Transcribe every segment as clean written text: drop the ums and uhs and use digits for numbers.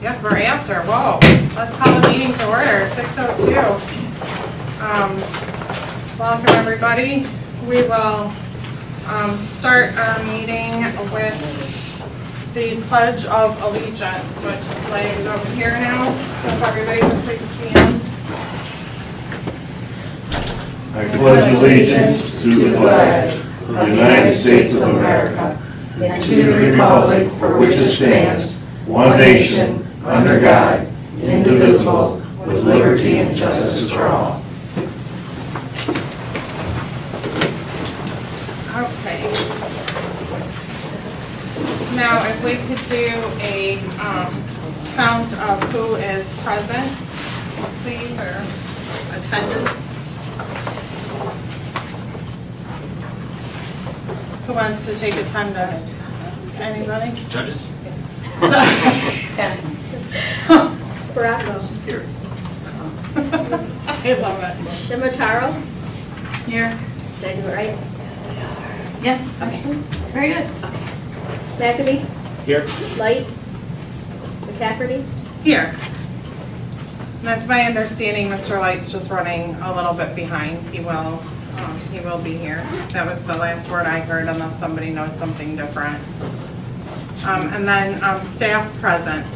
Yes, we're after. Whoa. Let's call the meeting to order, 6:02. Welcome, everybody. We will start our meeting with the Pledge of Allegiance, which is laid over here now. So if everybody would please stand. I pledge allegiance to the flag of the United States of America and to the republic for which it stands, one nation, under God, indivisible, with liberty and justice for all. Okay. Now, if we could do a count of who is present, please, or attendance. Who wants to take attendance? Anybody? Judges? 10. Baraco. Here. I love it. Shimataro. Here. Did I do it right? Yes, absolutely. Very good. McAbee. Here. Light. McCafferty. Here. That's my understanding. Mr. Light's just running a little bit behind. He will be here. That was the last word I heard, unless somebody knows something different. And then staff present.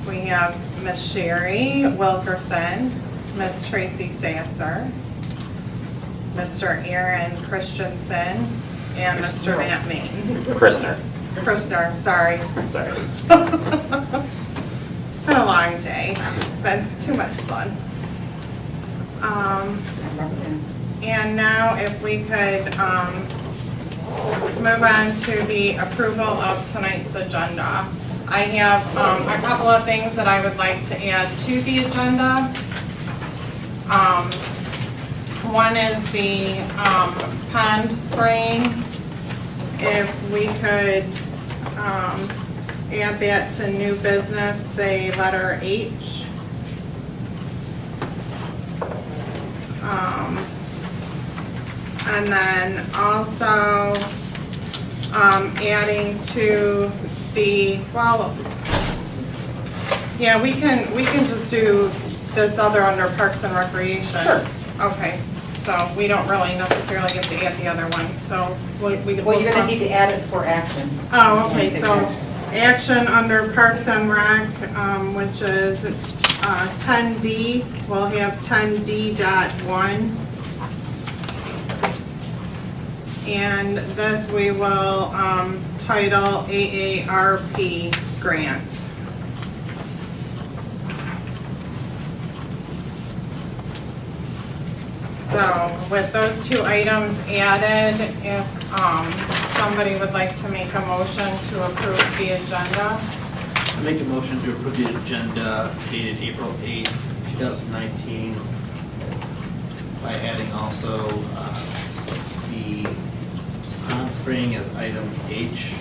We have Miss Sherry Wilkerson, Miss Tracy Sasser, Mr. Aaron Christensen, and Mr. Matt Main. Christner, sorry. Sorry. It's been a long day, been too much fun. And now if we could move on to the approval of tonight's agenda. I have a couple of things that I would like to add to the agenda. One is the pond spraying. If we could add that to new business, say letter H. And then also adding to the, well, yeah, we can just do this other under Parks and Recreation. Sure. Okay, so we don't really necessarily have to add the other one, so Well, you're going to need to add it for action. Oh, okay, so action under Parks and Rec, which is 10D, we'll have 10D.1. And this we will title AARP grant. So with those two items added, if somebody would like to make a motion to approve the agenda. I make a motion to approve the agenda dated April 8th, 2019 by adding also the pond spraying as item H.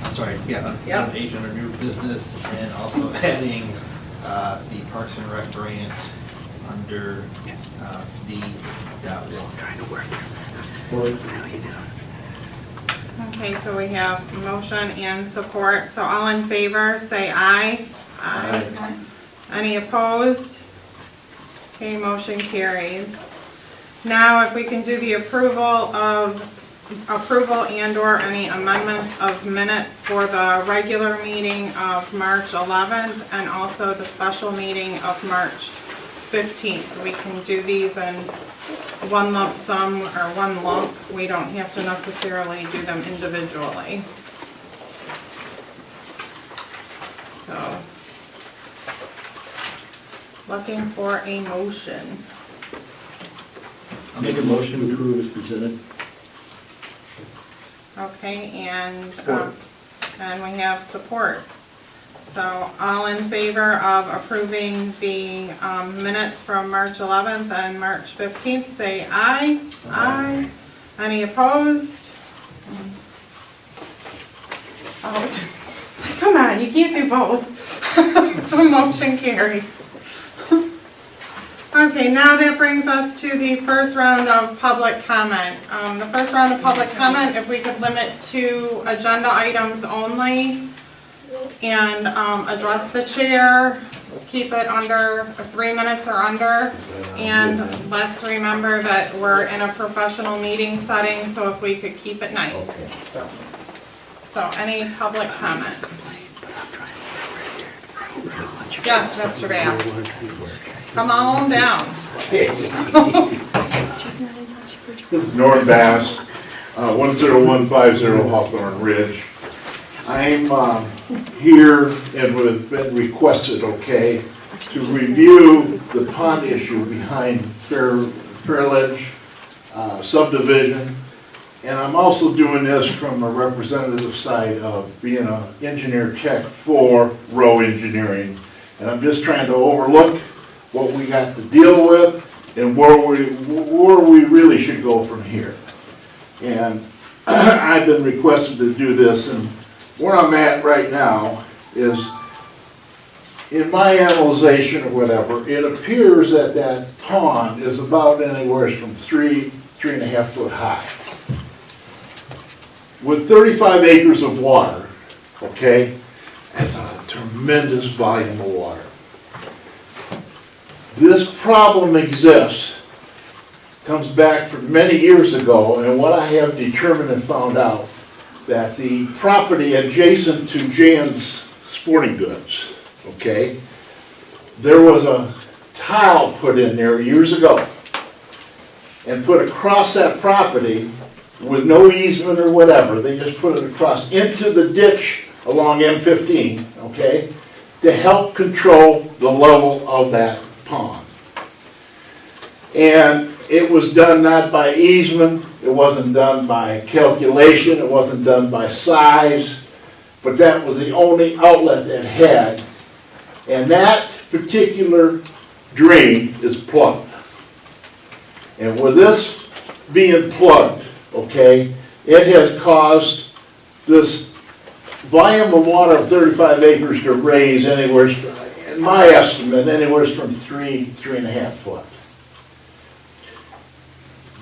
I'm sorry, yeah, Yep. item H under new business, and also adding the Parks and Rec grant under D.1. Trying to work. Okay, so we have motion and support. So all in favor, say aye. Aye. Any opposed? Okay, motion carries. Now, if we can do the approval and or any amendments of minutes for the regular meeting of March 11th and also the special meeting of March 15th. We can do these in one lump sum or one lump. We don't have to necessarily do them individually. So, looking for a motion. I'll make a motion to approve as presented. Okay, and Support. and we have support. So all in favor of approving the minutes from March 11th and March 15th, say aye. Aye. Any opposed? Oh, it's like, come on, you can't do both. The motion carries. Okay, now that brings us to the first round of public comment. The first round of public comment, if we could limit to agenda items only. and address the chair. Let's keep it under 3 minutes or under. And let's remember that we're in a professional meeting setting, so if we could keep it nice. So any public comment? Yes, Mr. Bass. Come on down. This is Norm Bass, 10150 Hawthorne Ridge. I'm here and we've been requested, okay, to review the pond issue behind Fairledge subdivision. And I'm also doing this from a representative side of being an engineer tech for Rowe Engineering. And I'm just trying to overlook what we got to deal with and where we really should go from here. And I've been requested to do this, and where I'm at right now is, in my analyzation or whatever, it appears that that pond is about anywhere from 3.5 foot high. With 35 acres of water, okay, that's a tremendous volume of water. This problem exists, comes back from many years ago, and what I have determined and found out, that the property adjacent to Jan's Sporting Goods, okay, there was a tile put in there years ago and put across that property with no easement or whatever. They just put it across into the ditch along M15, okay, to help control the level of that pond. And it was done not by easement, it wasn't done by calculation, it wasn't done by size, but that was the only outlet that had. And that particular drain is plugged. And with this being plugged, okay, it has caused this volume of water of 35 acres to raise anywhere, in my estimate, anywhere from 3.5 foot.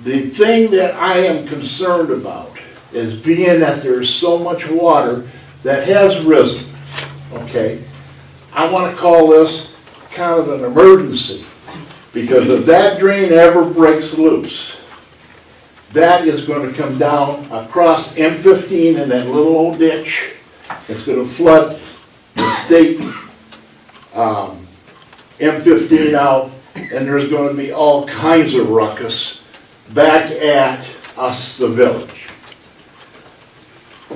The thing that I am concerned about is being that there's so much water that has risen, okay, I want to call this kind of an emergency, because if that drain ever breaks loose, that is going to come down across M15 in that little old ditch. It's going to flood the state M15 out, and there's going to be all kinds of ruckus back at us, the village.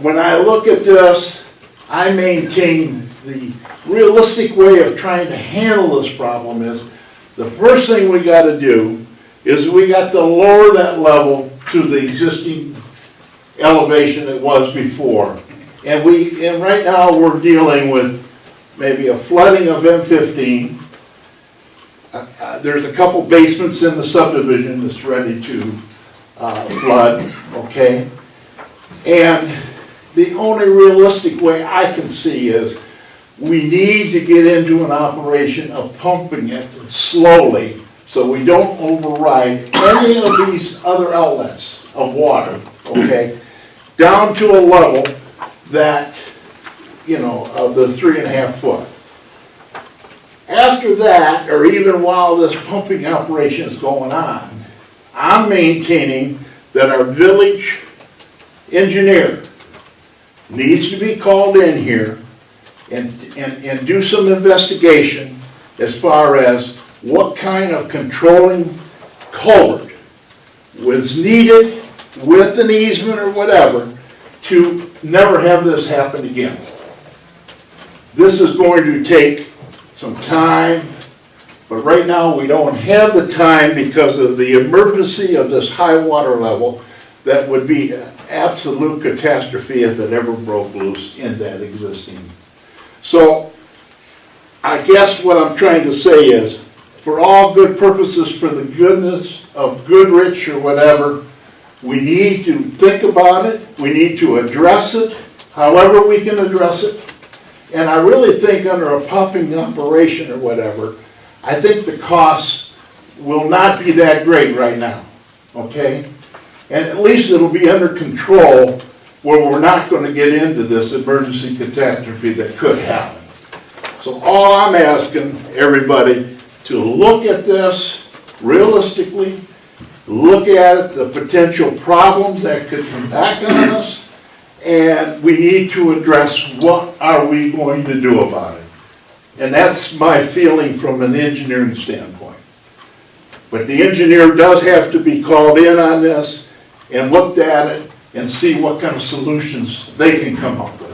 When I look at this, I maintain the realistic way of trying to handle this problem is, the first thing we got to do is we got to lower that level to the existing elevation it was before. And right now we're dealing with maybe a flooding of M15. There's a couple basements in the subdivision that's ready to flood, okay? And the only realistic way I can see is we need to get into an operation of pumping it slowly so we don't override any of these other outlets of water, okay? Down to a level that, you know, of the 3.5 foot. After that, or even while this pumping operation is going on, I'm maintaining that our village engineer needs to be called in here and do some investigation as far as what kind of controlling culvert was needed with an easement or whatever to never have this happen again. This is going to take some time, but right now we don't have the time because of the emergency of this high water level that would be an absolute catastrophe if it ever broke loose in that existing. So I guess what I'm trying to say is, for all good purposes, for the goodness of Goodrich or whatever, we need to think about it, we need to address it, however we can address it. And I really think under a pumping operation or whatever, I think the costs will not be that great right now, okay? And at least it'll be under control where we're not going to get into this emergency catastrophe that could happen. So all I'm asking everybody to look at this realistically, look at it, the potential problems that could come back on us, and we need to address what are we going to do about it. And that's my feeling from an engineering standpoint. But the engineer does have to be called in on this and looked at it and see what kind of solutions they can come up with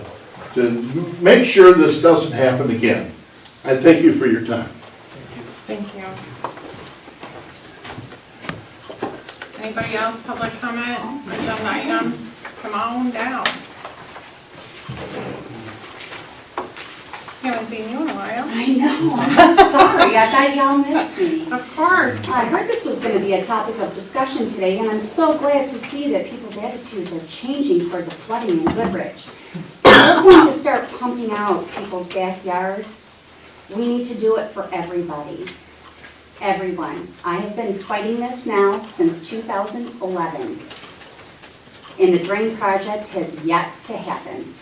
to make sure this doesn't happen again. I thank you for your time. Thank you. Anybody else, public comment, agenda items? Come on down. Haven't seen you in a while. I know, I'm sorry, I thought y'all missed me. Of course. I heard this was going to be a topic of discussion today, and I'm so glad to see that people's attitudes are changing toward the flooding in Goodrich. We're going to start pumping out people's backyards. We need to do it for everybody. Everyone. I have been fighting this now since 2011, and the drain project has yet to happen.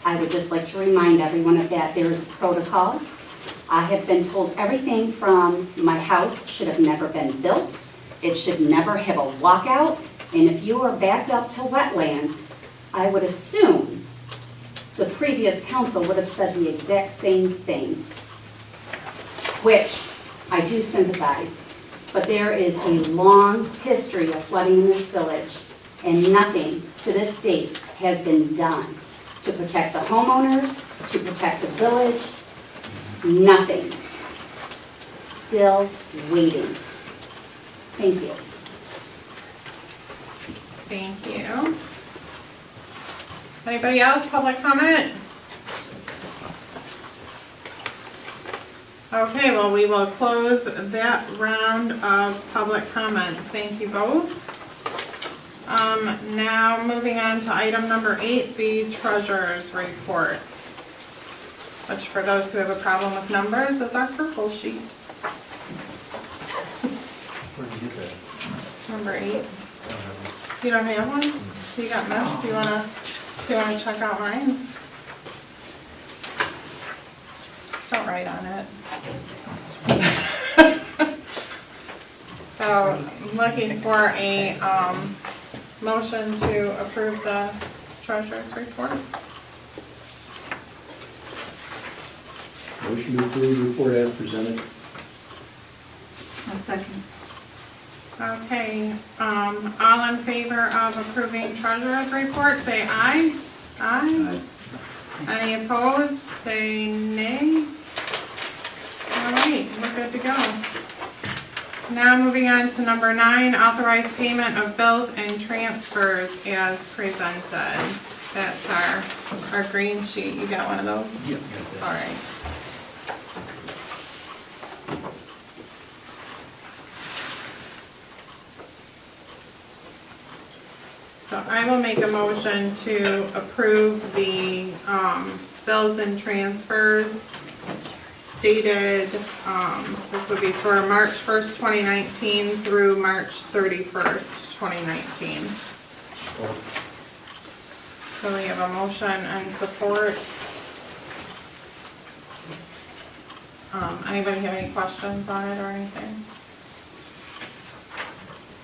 I would just like to remind everyone of that. There is protocol. I have been told everything from my house should have never been built, it should never have a walkout, and if you are backed up to wetlands, I would assume the previous council would have said the exact same thing, which I do sympathize. But there is a long history of flooding in this village, and nothing to this date has been done to protect the homeowners, to protect the village. Nothing. Still waiting. Thank you. Thank you. Anybody else, public comment? Okay, well, we will close that round of public comment. Thank you both. Now moving on to item number 8, the treasurer's report, which for those who have a problem with numbers is our purple sheet. Where did you get that? Number 8. You don't have one? You got missed? Do you wanna check out mine? Just don't write on it. So, I'm looking for a motion to approve the treasurer's report. Motion to approve the report as presented. A second. Okay, all in favor of approving treasurer's report, say aye. Aye. Any opposed, say nay. All right, we're good to go. Now moving on to number 9, authorized payment of bills and transfers as presented. That's our green sheet. You got one of those? Yep. All right. So I will make a motion to approve the bills and transfers dated, this would be for March 1st, 2019 through March 31st, 2019. So we have a motion and support. Anybody have any questions on it or anything?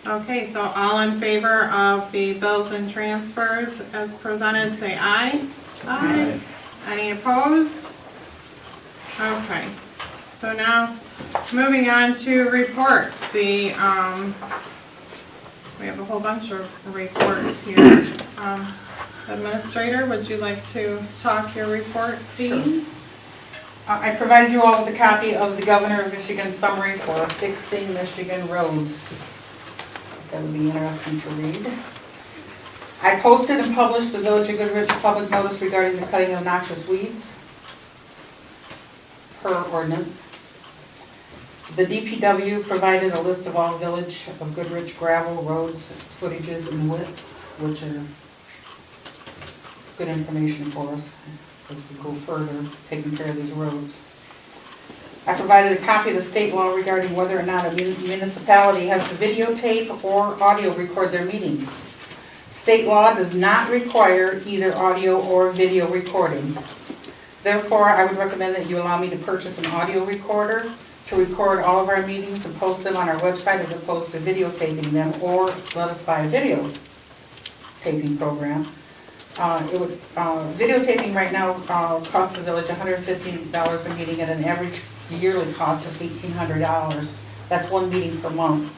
Okay, so all in favor of the bills and transfers as presented, say aye. Aye. Any opposed? Okay, so now moving on to reports. We have a whole bunch of reports here. Administrator, would you like to talk your report, please? I provided you all with a copy of the Governor of Michigan summary for fixing Michigan roads. That would be interesting to read. I posted and published the Village of Goodrich public notice regarding the cutting of noxious weeds per ordinance. The DPW provided a list of all Village of Goodrich gravel roads, footages, and widths, which are good information for us as we go further taking care of these roads. I provided a copy of the state law regarding whether or not a municipality has to videotape or audio record their meetings. State law does not require either audio or video recordings. Therefore, I would recommend that you allow me to purchase an audio recorder to record all of our meetings and post them on our website as opposed to videotaping them, or let us buy a video taping program. Videotaping right now costs the village $150 a meeting at an average yearly cost of $1,800. That's one meeting per month.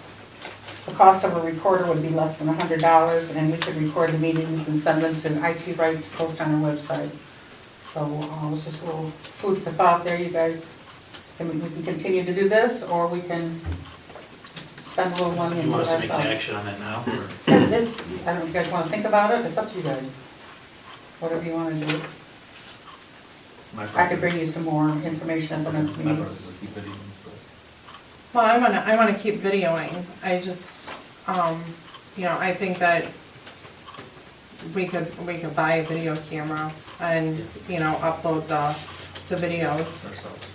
The cost of a recorder would be less than $100, and we could record the meetings and send them to IT Right to post on our website. So it's just a little food for thought there, you guys. And we can continue to do this, or we can spend a little money and You do want it us to make ourselves. action on that now? or- I don't know if you guys want to think about it, it's up to you guys. Whatever you want to do. My I could bring you some more information at the next My meeting. brother's a keep it even, but. Well, I wanna keep videoing. I just, you know, I think that we could buy a video camera and, you know, upload the videos, Ourselves.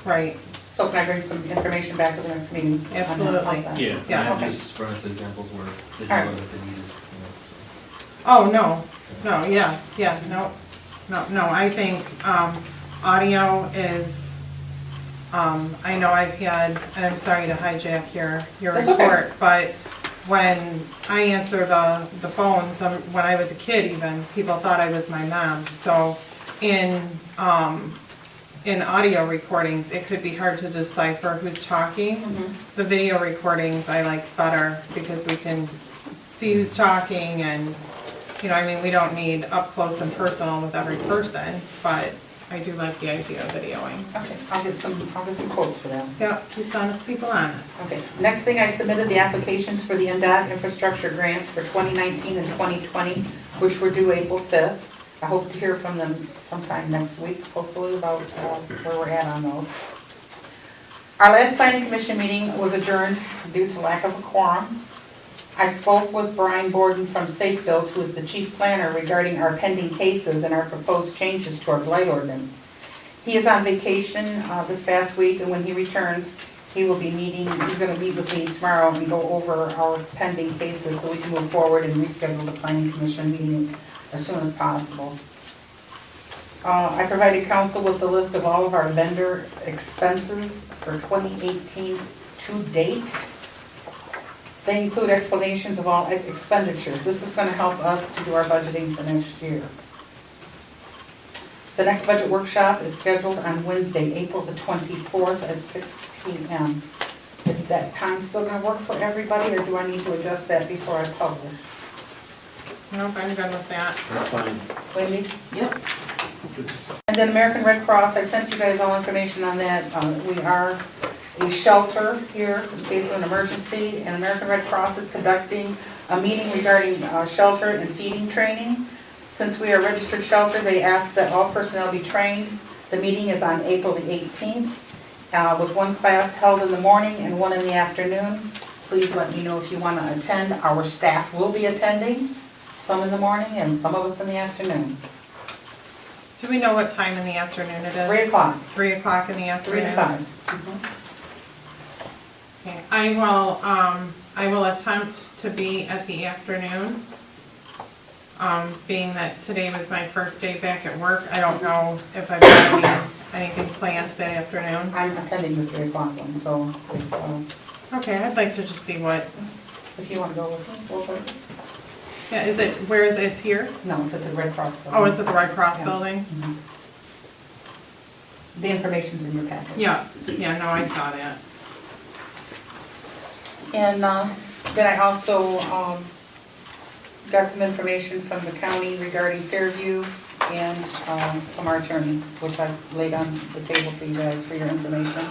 right? So can I bring some information back to the next meeting? on that? Absolutely. Yeah, Yeah, and okay. just run into examples where they All right. know that they needed, Oh, no, yeah, no, I think, audio is, I know I've had, and I'm sorry to hijack your That's okay. report, but when I answer the phones, when I was a kid even, people thought I was my mom, so in audio recordings, it could be hard to decipher who's talking. Mhm. The video recordings I like better because we can see who's talking and, you know, I mean, we don't need up close and personal with every person, but I do like the idea of videoing. Okay, I'll get some quotes for that. Yeah, keeps honest people honest. Okay, next thing, I submitted the applications for the NDOT infrastructure grants for 2019 and 2020, which were due April 5th. I hope to hear from them sometime next week, hopefully, about where we're at on those. Our last planning commission meeting was adjourned due to lack of a quorum. I spoke with Brian Borden from Safe Build, who is the chief planner, regarding our pending cases and our proposed changes to our blight ordinance. He is on vacation this past week, and when he returns, he's going to meet with me tomorrow and go over our pending cases so we can move forward and reschedule the planning commission meeting as soon as possible. I provided council with a list of all of our vendor expenses for 2018 to date. They include explanations of all expenditures. This is going to help us to do our budgeting for next year. The next budget workshop is scheduled on Wednesday, April the 24th at 6 p.m. Is that time still going to work for everybody, or do I need to adjust that before I publish? Nope, I'm good with that. That's fine. Wendy? Yep. And then American Red Cross, I sent you guys all information on that. We are a shelter here in case of an emergency, and American Red Cross is conducting a meeting regarding shelter and feeding training. Since we are a registered shelter, they ask that all personnel be trained. The meeting is on April the 18th, with one class held in the morning and one in the afternoon. Please let me know if you want to attend. Our staff will be attending, some in the morning and some of us in the afternoon. Do we know what time in the afternoon it is? 3 o'clock, 3 o'clock in the 3 afternoon? to 5. Okay, I will attempt to be at the afternoon. Being that today was my first day back at work, I don't know if I've got anything planned that afternoon. I'm attending the 3 o'clock one, so Okay, I'd like to just see what, if you want to go with me, go for it. yeah, where is it, it's here? No, it's at the Red Cross building. Oh, it's at the Red Cross Yeah. building? Mhm. The information's in your packet. Yeah, no, I saw that. And then I also got some information from the county regarding Fairview and from our attorney, which I've laid on the table for you guys for your information.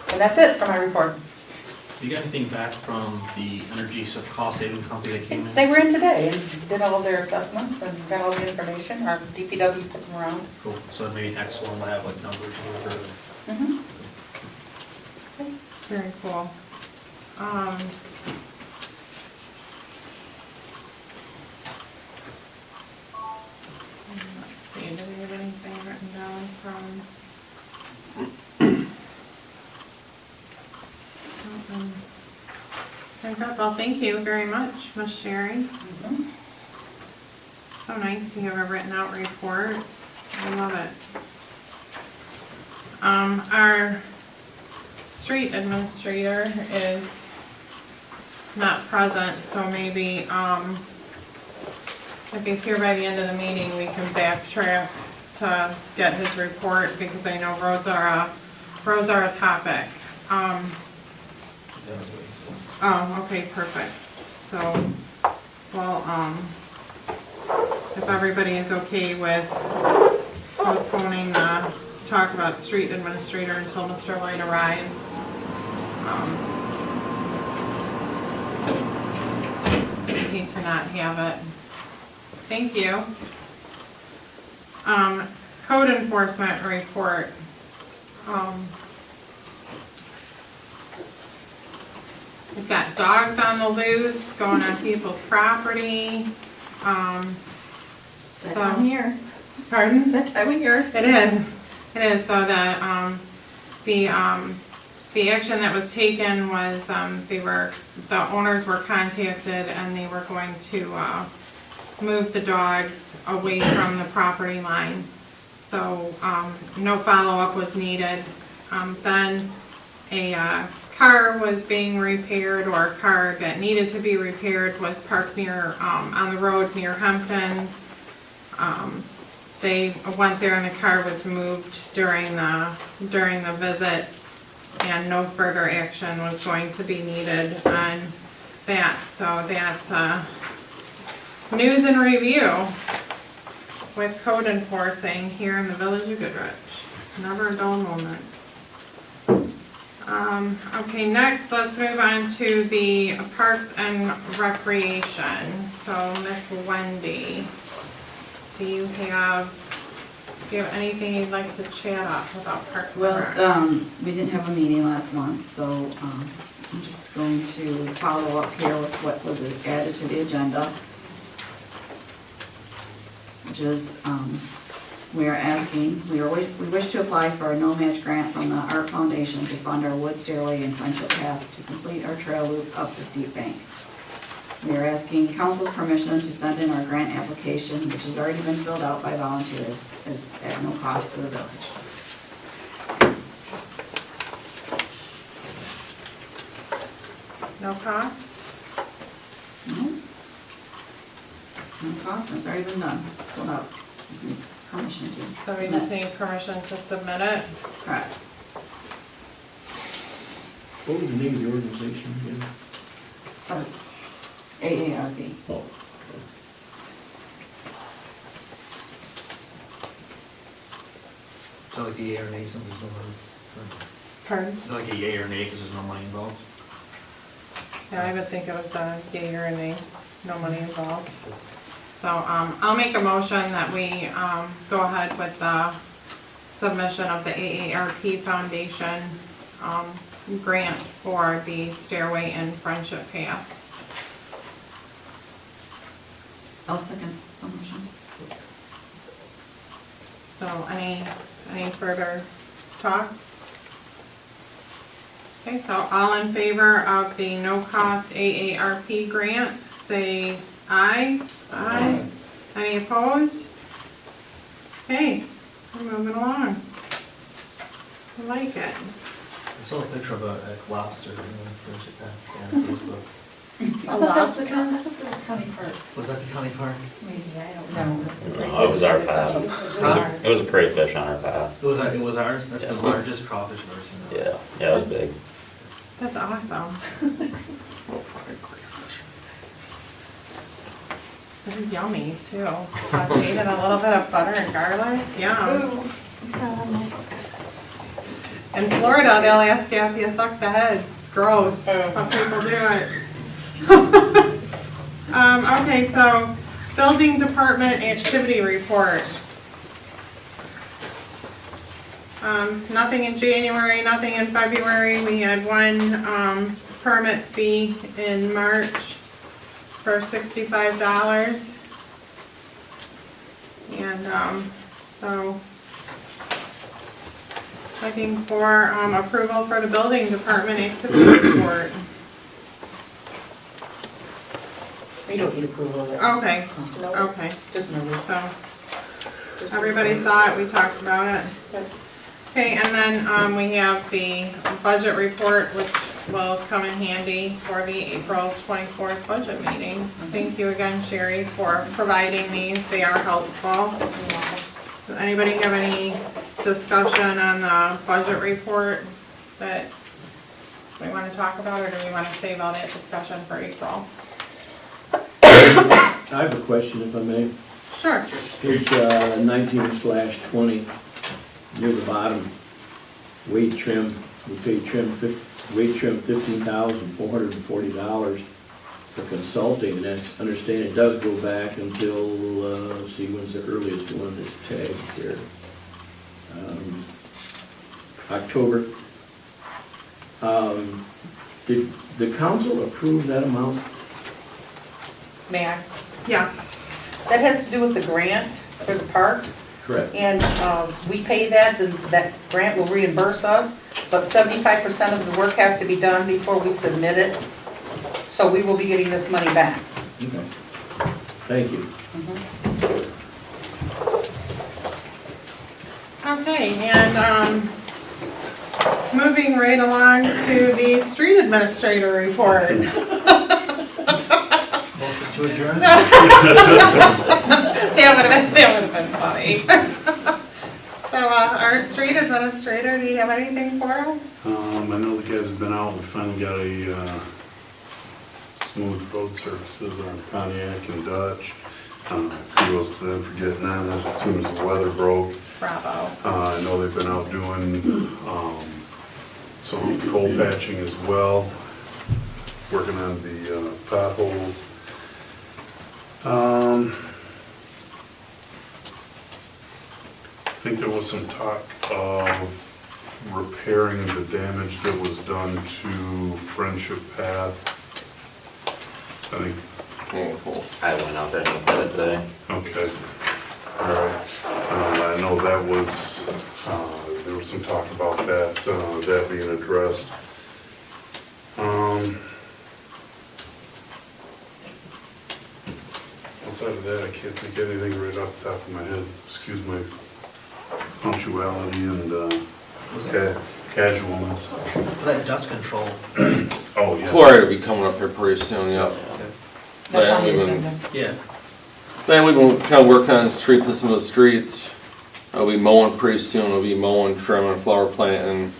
And that's it for my report. You got anything back from the energy cost saving company that came in? They were in today and did all of their assessments and got all the information. Our DPW put them around. Cool, so maybe next one will have like numbers or whatever. Mhm. Very cool. Let's see, do we have anything written down from? Okay, well, thank you very much, Ms. Sherry. Mhm. So nice to have a written out report. I love it. Our street administrator is not present, so maybe, if he's here by the end of the meeting, we can backtrack to get his report, because I know roads are a topic. Oh, okay, perfect. So, well, if everybody is okay with postponing the talk about street administrator until Mr. Light arrives. I hate to not have it. Thank you. Code enforcement report. We've got dogs on the loose, going on people's property. That So- time of year. Pardon? That time of year. It is, so that, the action that was taken was, the owners were contacted and they were going to, move the dogs away from the property line. So, no follow-up was needed. Then a, car was being repaired, or a car that needed to be repaired was parked near, on the road near Hempkins. They went there and the car was moved during the visit, and no further action was going to be needed on that. So that's news and review with code enforcing here in the village of Goodrich. Never a dull moment. Okay, next let's move on to the Parks and Recreation. So Miss Wendy, do you have anything you'd like to chat up about Parks and Rec? Well, we didn't have a meeting last month, so I'm just going to follow up here with what was added to the agenda, which is, we wish to apply for a no-match grant from the Art Foundation to fund our wood stairway and friendship path to complete our trail loop up the steep bank. We are asking council's permission to send in our grant application, which has already been filled out by volunteers. It's at no cost to the village. No cost? No? No cost, and it's already been done, filled out. Permission to So we just submit. need permission to submit it? Correct. What was the name of the organization again? AARP. Oh. So like a yay or nay, since there's no money? Pardon? Is it like a yay or nay because there's no money involved? Yeah, I would think it was a yea or a nay, no money involved. So, I'll make a motion that we, go ahead with the submission of the AARP Foundation, grant for the Stairway and Friendship Path. I'll second the motion. So, any further talks? Okay, so all in favor of the no-cost AARP grant, say aye. Aye. Any opposed? Okay, we're moving along. I like it. I saw a picture of a lobster in the friendship path on Facebook. A lobster? I thought that was County Park. Was that the county park? Maybe, I don't know. No, it was our path. It was a prairie fish on our path. It was ours? That's the largest crawfish I've ever seen. Yeah, it was big. That's awesome. They're yummy too. Sauteed in a little bit of butter and garlic. Yum. In Florida, they'll ask you if you suck the heads. It's gross, but people do it. Okay, so building department activity report. Nothing in January, nothing in February. We had one permit fee in March for $65. And so looking for approval for the building department activity report. You don't need approval of it. Okay, Just know it. okay, Just know it. so everybody saw it, we talked about it. Okay, and then we have the budget report, which will come in handy for the April 24th budget meeting. Thank you again, Sherry, for providing these. They are helpful. Does anybody have any discussion on the budget report that we want to talk about, or do we want to save all that discussion for April? I have a question, if I may. Sure. Page 19/20, near the bottom, weight trim, we pay weight trim $15,440 for consulting, and that's, understand it does go back until, let's see, when's the earliest one that's tagged here? October. Did the council approve that amount? May I? Yes. That has to do with the grant for the parks. Correct. And we pay that, then that grant will reimburse us, but 75% of the work has to be done before we submit it. So we will be getting this money back. Okay. Thank you. Okay, and moving right along to the street administrator report. Motion to adjourn? That would have been funny. So, our street administrator, do you have anything for us? I know the guys have been out, we finally got a smooth road surfaces on Pontiac and Dutch. Kudos to them for getting on that as soon as the weather broke. Bravo. I know they've been out doing some coal patching as well, working on the potholes. I think there was some talk of repairing the damage that was done to Friendship Path. I think, I went out there and looked at it today. okay, all right. I know that was, there was some talk about that, that being addressed. Outside of that, I can't think of anything right off the top of my head. Excuse my punctuality and casualness. For that dust control. Oh, yeah. Chloride will be coming up here pretty soon, yep. That's on the Then we've been- agenda. Yeah. Then we've been kind of working on street, some of the streets. I'll be mowing pretty soon, we'll be mowing, trimming, flower planting.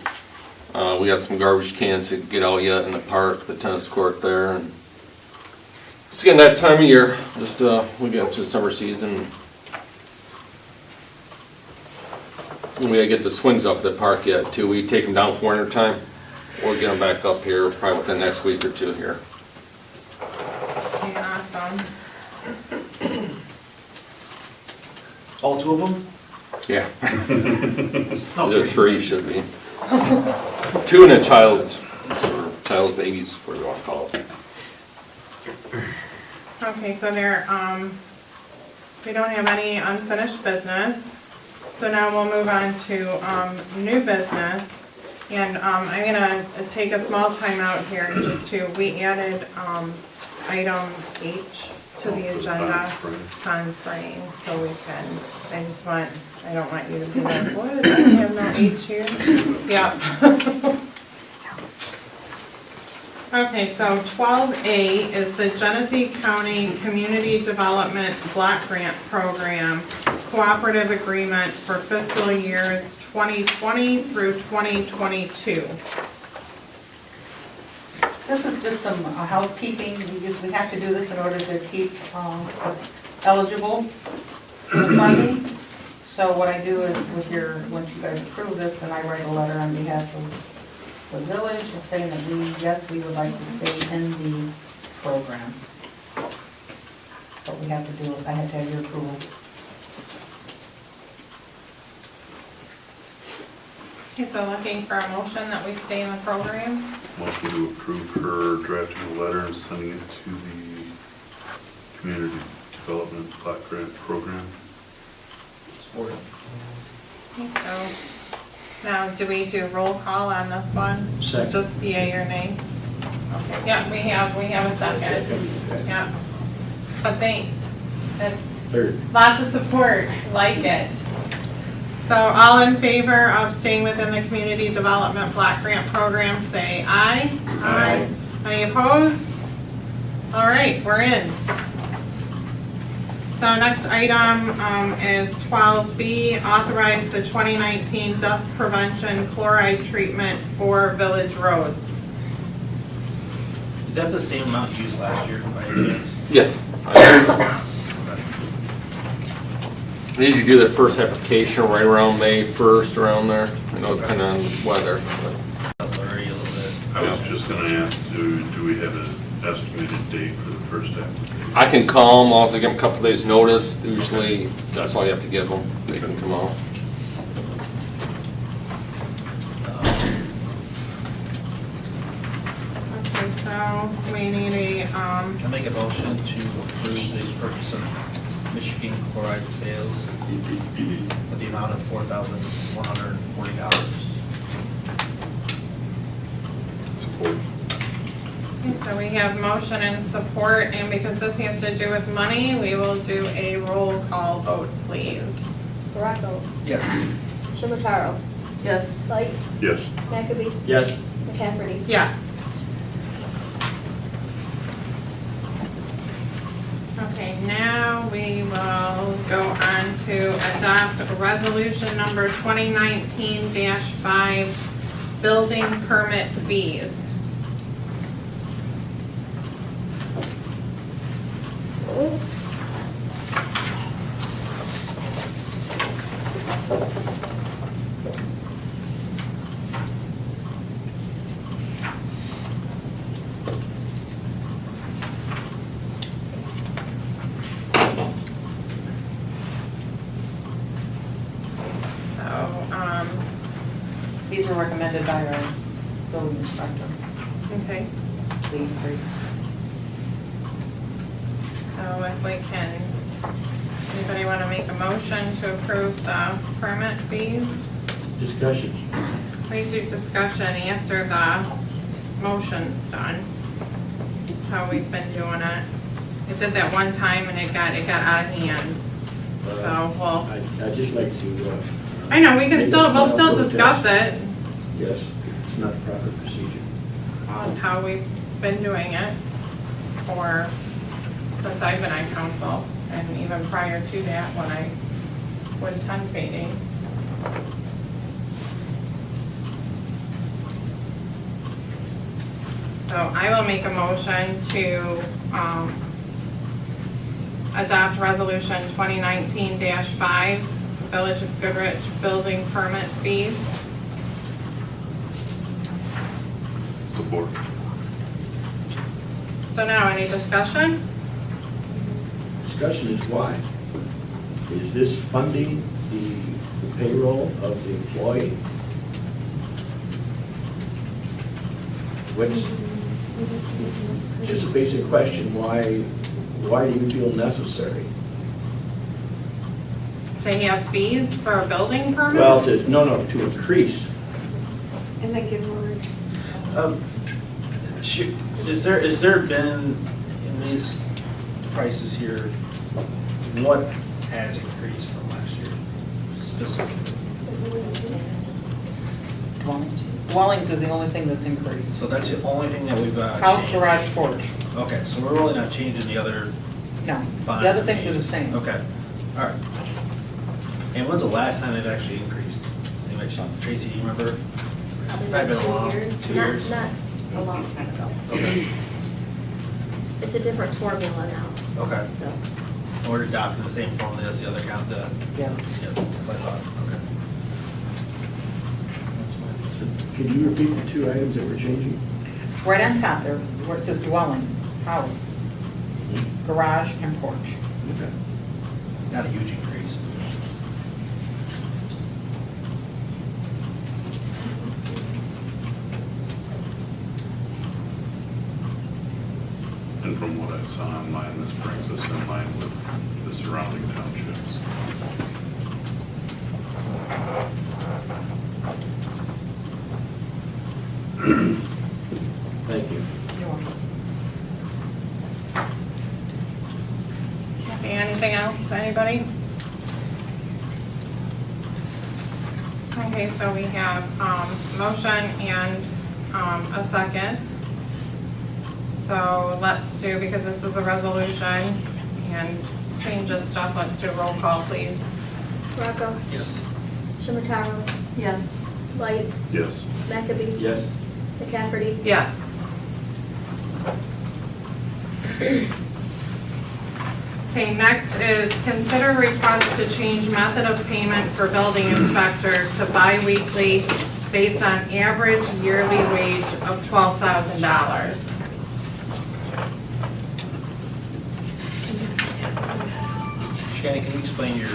We got some garbage cans to get out yet in the park, the tennis court there. And it's getting that time of year, just, we get into the summer season. And we gotta get the swings up at the park yet too. We take them down for winter time. We'll get them back up here probably within the next week or two here. Okay, awesome. All two of them? Yeah. Oh, There are great. three, should be. Two and a child, or child's babies, whatever you want to call it. Okay, so there, we don't have any unfinished business. So now we'll move on to, new business. And, I'm gonna take a small time out here just to, we added, item H to the agenda, pond spraying, so we can, I don't want you to be like, what, I have no H here? Yeah. Okay, so 12A is the Genesee County Community Development Block Grant Program Cooperative Agreement for fiscal years 2020 through 2022. This is just some housekeeping. We usually have to do this in order to keep eligible for funding. So what I do is with once you guys approve this, then I write a letter on behalf of the village saying that we would like to stay in the program. But we have to do it, I have to have your approval. Okay, so looking for a motion that we stay in the program. Motion to approve her drafting a letter and sending it to the Community Development Block Grant Program. Support. Okay, so now, do we do roll call on this one? Second. Just yea or nay? Okay, yeah, we have a second. Yeah. but thanks. That's Third. lots of support, like it. So all in favor of staying within the Community Development Block Grant Program, say aye. Aye. Any opposed? All right, we're in. So next item is 12B, authorize the 2019 dust prevention chloride treatment for village roads. Is that the same amount used last year by any chance? Yeah. I need to do that first application right around May 1st, around there, depending on weather. That's already a little bit. I was just gonna ask, do we have an estimated date for the first application? I can call them, also give them a couple days' notice. Usually, that's all you have to give them. They can come out. Okay, so we need a, I make a motion to approve the purchase of Michigan chloride sales with the amount of $4,140. Support. okay, so we have motion and support, and because this has to do with money, we will do a roll call vote, please. Baraco, Yes. Shimataro, Yes. Light, Yes. McAbey, Yes. McCafferty. Yes. Okay, now we will go on to adopt resolution number 2019-5, building permit fees. These were recommended by our building inspector, Okay, the increase. so if we can, anybody want to make a motion to approve the permit fees? Discussion. We do discussion after the motion's done. That's how we've been doing it. I did that one time and it got out of hand. So, well, I'd just like to. I know, we can make a we'll small still discuss protest. it. Yes, it's not proper procedure. Well, it's how we've been doing it for, since I've been on council, and even prior to that, when I would attend meetings. So I will make a motion to adopt resolution 2019-5, Village of Goodrich building permit fees. Support. So now, any discussion? Discussion is why. Is this funding the payroll of the employee? What's, just a basic question, why do you feel necessary? To have fees for a building permit? Well, to increase. And then give word. Is there been, in these prices here, what has increased from last year specifically? Dwellings is the only thing that's increased. So that's the only thing that we've House, changed? garage, porch. Okay, so we're really not changing the other No, bond the other things are the fees? same. Okay, all right. And when's the last time they've actually increased? Anybody, Tracy, do you remember? Probably Probably been a while. 2 years. 2 Not- years? Not a long time ago. Okay, It's a different formula now, okay. so. We're adopting the same formula as the other account, Yes. yeah, that's what I thought, okay. Can you repeat the two items that we're changing? Right on top there, where it says dwelling, house, garage, and porch. Okay. Not a huge increase. And from what I saw online, this brings us in line with the surrounding townships. Thank you. You're welcome. anybody? Okay, so we have, motion and, a second. So let's do, because this is a resolution and changes stuff, let's do a roll call, please. Rocco, Yes. Shimataro, Yes. Light, Yes. McAbey, Yes. McCafferty. Yes. Okay, next is consider request to change method of payment for building inspector to biweekly based on average yearly wage of $12,000. Shannon, can you explain your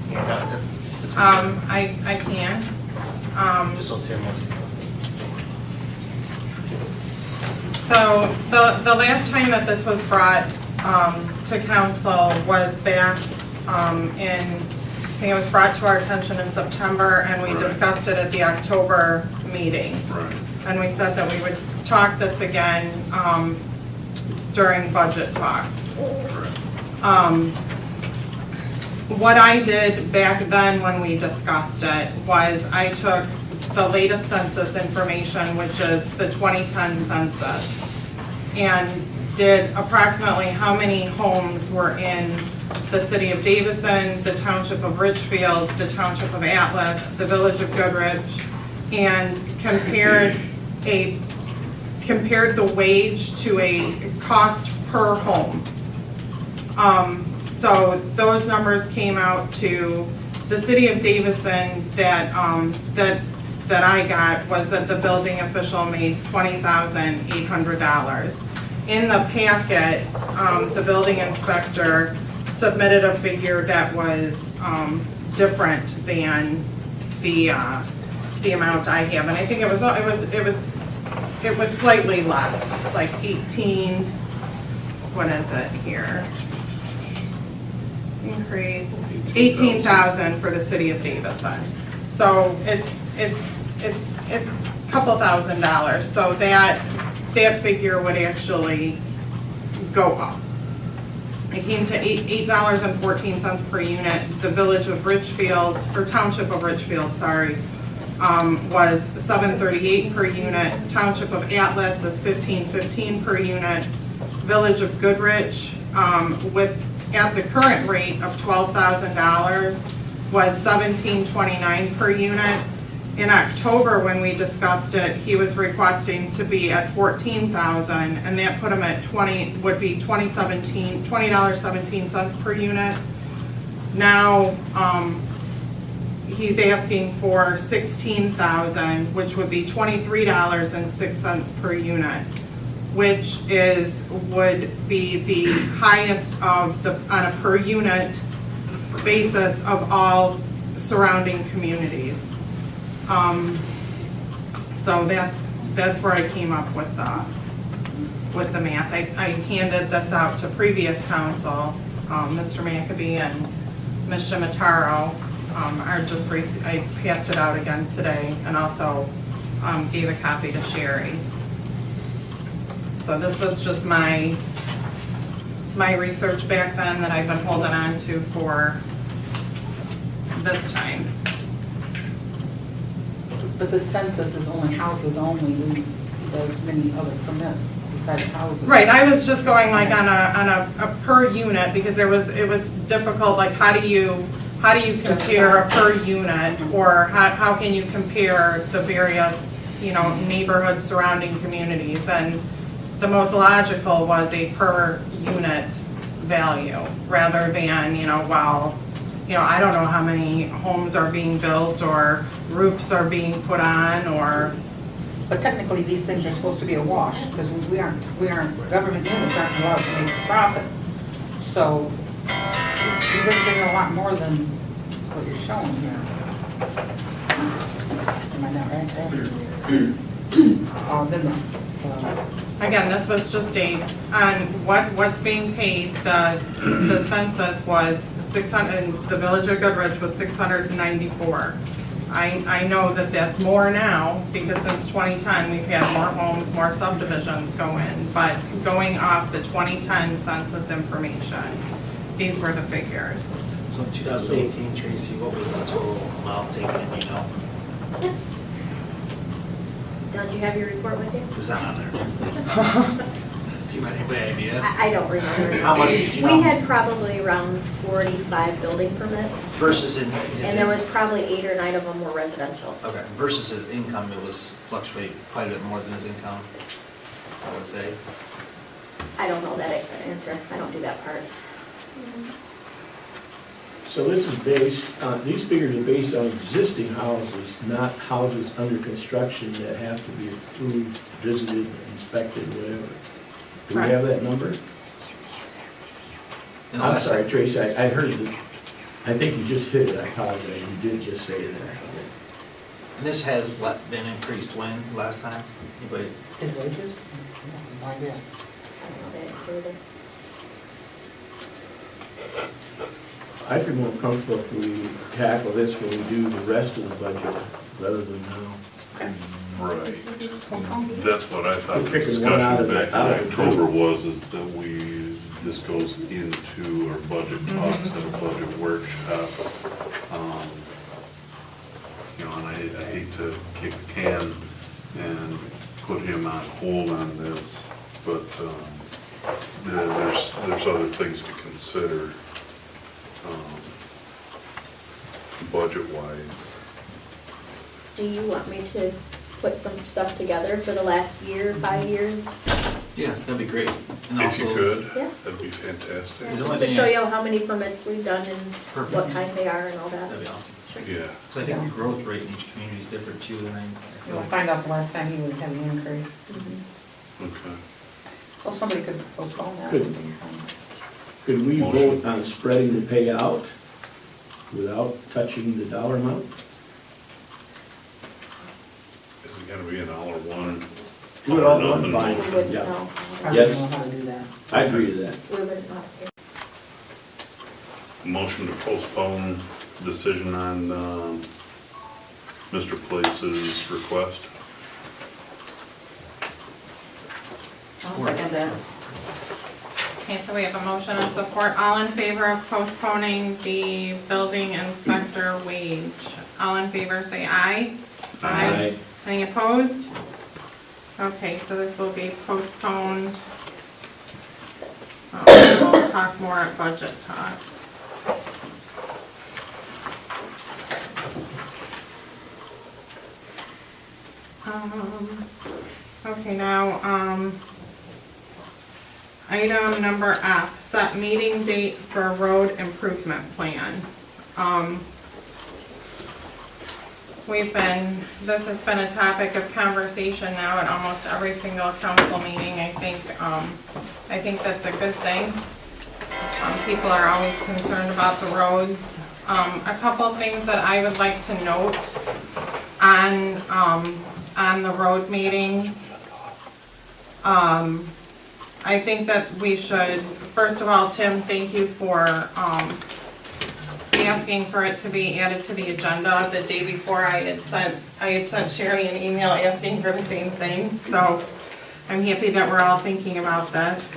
handout? That's I can. just so Tim knows. So the last time that this was brought to council was back I think it was brought to our attention in September, and we Right. discussed it at the October meeting. Right. And we said that we would talk this again during budget talks. Right. What I did back then when we discussed it was I took the latest census information, which is the 2010 census, and did approximately how many homes were in the city of Davison, the township of Richfield, the township of Atlas, the village of Goodrich, and compared the wage to a cost per home. So those numbers came out to the city of Davison that I got was that the building official made $20,800. In the packet, the building inspector submitted a figure that was different than the amount I have, and I think it was slightly less, like 18. What is it here? Increase 18,000 for the city of Davison. So it's a couple $1,000. So that figure would actually go up. It came to $8.14 per unit. The village of Richfield, or township of Richfield, sorry, was $7.38 per unit. Township of Atlas is $15.15 per unit. Village of Goodrich, at the current rate of $12,000, was $17.29 per unit. In October, when we discussed it, he was requesting to be at $14,000, and that put him at $20.17 per unit. Now, he's asking for $16,000, which would be $23.06 per unit, which would be the highest on a per unit basis of all surrounding communities. So that's where I came up with the math. I handed this out to previous council, Mr. McAbey and Ms. Shimataro. I passed it out again today, and also gave a copy to Sherry. So this was just my research back then that I've been holding on to for this time. But the census is only houses only, he does many other permits besides houses. Right, I was just going like on a per unit, because it was difficult, like how do you compare a per unit, or how can you compare the various, neighborhoods surrounding communities? And the most logical was a per unit value, rather than, I don't know how many homes are being built or roofs are being put on, or. But technically, these things are supposed to be a wash, because we aren't, government units aren't allowed to make a profit. So, you're raising a lot more than what you're showing here. Am I not right there? Again, this was just on what's being paid. The census was 600, and the village of Goodrich was 694. I know that that's more now, because since 2010, we've had more homes, more subdivisions go in, but going off the 2010 census information, these were the figures. So in 2018, Tracy, what was the total amount taken in, you know? Don't you have your report with you? Was that on there? Do you have any idea? I don't remember. How much did you know? We had probably around 45 building permits, Versus in his. and there was probably 8 or 9 of them were residential. Okay, versus his income, it was fluctuate quite a bit more than his income, I would say. I don't know that answer. I don't do that part. So this is based, these figures are based on existing houses, not houses under construction that have to be approved, visited, inspected, whatever. Do we have that number? And I'm last- sorry, Tracy, I heard it. I think you just hit it, I apologize, you did just say that. And this has been increased when, last time? Anybody? His wages? No idea. I don't know that answer either. I feel more comfortable if we tackle this when we do the rest of the budget, rather than now. Right. That's what I thought the We're picking one out discussion of the- back out in of the October two. was, is that this goes into our budget talks at a budget workshop. You know, and I hate to kick the can and put him on hold on this, but there's other things to consider, budget-wise. Do you want me to put some stuff together for the last year, 5 years? Yeah, that'd be great. And If you also, could, Yeah. that'd be fantastic. There's only Just to thing show I- you how many permits we've done and Perfect. what kind they are and all that. That'd be awesome. Yeah. Because I think the growth rate in each community is different too, and I feel We'll like. find out the last time he would have the increase. Mhm. Okay. Well, somebody could postpone that. Good. Could we Motion. vote on spreading the payout without touching the dollar amount? Is it gonna be an all or one? Do it all at Nothing. one, fine. We wouldn't Yeah. know. I Yes. don't know how to do that. I agree to that. We wouldn't know. Motion to postpone decision on Mr. Place's request. I'll second that. Okay, so we have a motion and support. All in favor of postponing the building inspector wage? All in favor, say aye. Aye. Any opposed? Okay, so this will be postponed. We'll talk more at budget talk. Okay, now, item number F, set meeting date for road improvement plan. This has been a topic of conversation now at almost every single council meeting. I think that's a good thing. People are always concerned about the roads. A couple of things that I would like to note on the road meetings. I think that we should, first of all, Tim, thank you for asking for it to be added to the agenda. The day before, I had sent Sherry an email asking for the same thing, so I'm happy that we're all thinking about this.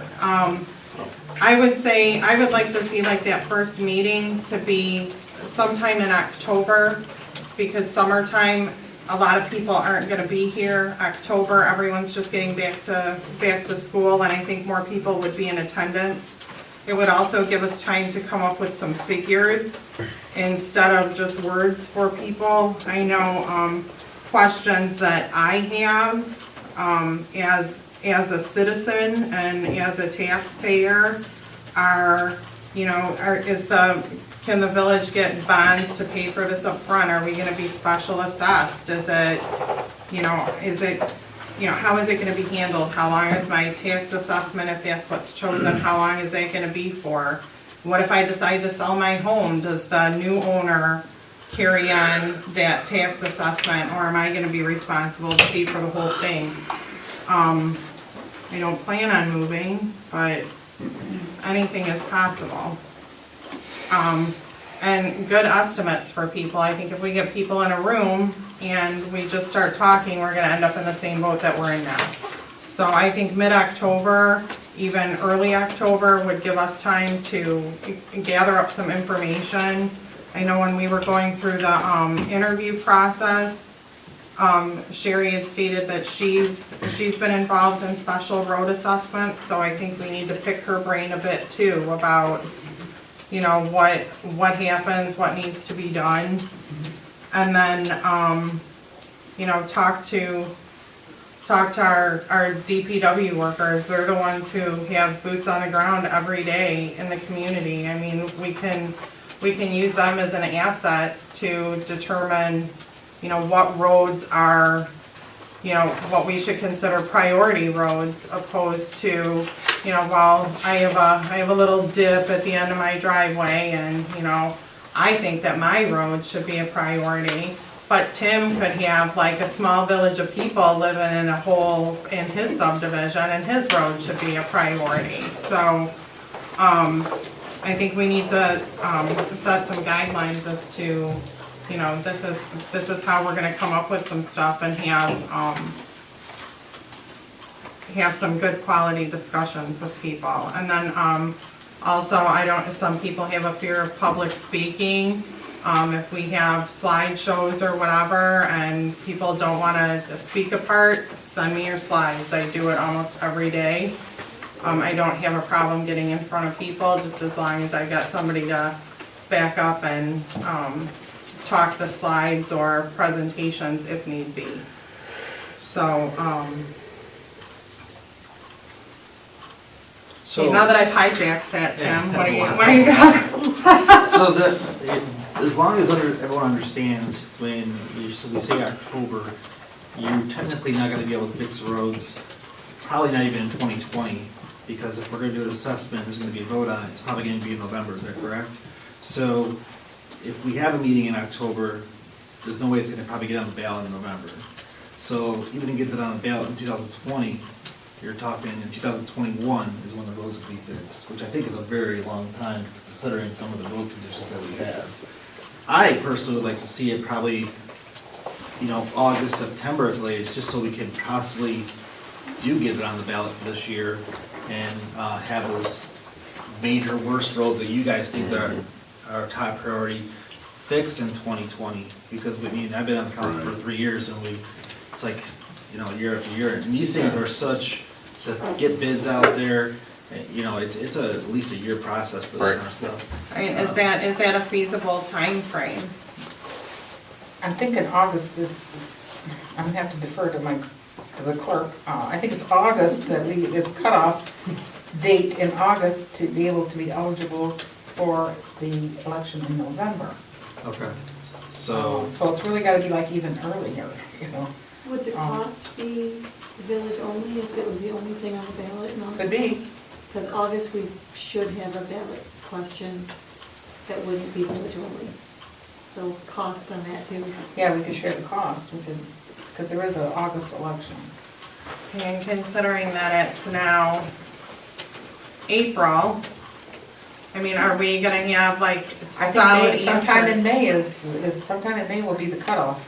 I would say, I would like to see like that first meeting to be sometime in October, because summertime, a lot of people aren't gonna be here. October, everyone's just getting back to school, and I think more people would be in attendance. It would also give us time to come up with some figures instead of just words for people. I know, questions that I have, as a citizen and as a taxpayer are, can the village get bonds to pay for this up front? Are we gonna be special assessed? How is it gonna be handled? How long is my tax assessment, if that's what's chosen, how long is that gonna be for? What if I decide to sell my home? Does the new owner carry on that tax assessment, or am I gonna be responsible to pay for the whole thing? I don't plan on moving, but anything is possible. And good estimates for people. I think if we get people in a room and we just start talking, we're gonna end up in the same boat that we're in now. So I think mid-October, even early October would give us time to gather up some information. I know when we were going through the interview process, Sherry had stated that she's been involved in special road assessments, so I think we need to pick her brain a bit too about, you know, what happens, what needs to be done. And then, you know, talk to our DPW workers. They're the ones who have boots on the ground every day in the community. I mean, we can use them as an asset to determine, you know, what roads are, you know, what we should consider priority roads, opposed to, you know, well, I have a little dip at the end of my driveway, and, you know, I think that my road should be a priority. But Tim could have like a small village of people living in a hole in his subdivision, and his road should be a priority. So, I think we need to, set some guidelines as to, you know, this is how we're gonna come up with some stuff and have some good quality discussions with people. And then, also, some people have a fear of public speaking. If we have slideshows or whatever and people don't wanna speak apart, send me your slides. I do it almost every day. I don't have a problem getting in front of people, just as long as I got somebody to back up and, talk the slides or presentations if need be. So, So now that I've hijacked that, Tim, Yeah, what do that's you got? So as long as everyone understands, when we say October, you're technically not gonna be able to fix the roads, probably not even in 2020, because if we're gonna do an assessment, there's gonna be a vote on it, it's probably gonna be in November, is that correct? So if we have a meeting in October, there's no way it's gonna probably get on the ballot in November. So even if it gets it on the ballot in 2020, you're talking in 2021 is when the roads will be fixed, which I think is a very long time considering some of the road conditions that we have. I personally would like to see it probably, you know, August, September at the latest, just so we can possibly do get it on the ballot for this year and have those major worst roads that you guys think are our top priority fixed in 2020. Because I've been on the council for 3 years, and it's like, you know, year after year. And these things are such, to get bids out there, you know, it's at least a year process for this kind of stuff. I mean, is that a feasible time frame? I'm thinking August, I'm gonna have to defer to the clerk. I think it's August that is cutoff date in August to be able to be eligible for the election in November. Okay. So it's really gotta be like even earlier, you know. Would the cost be village only if it was the only thing on the ballot? No? Could be. Because August, we should have a ballot question that wouldn't be village only. So cost on that too. Yeah, we could share the cost, because there is an August election. And considering that it's now April, I mean, are we gonna have like I solid think sometime in answers? May sometime in May will be the cutoff.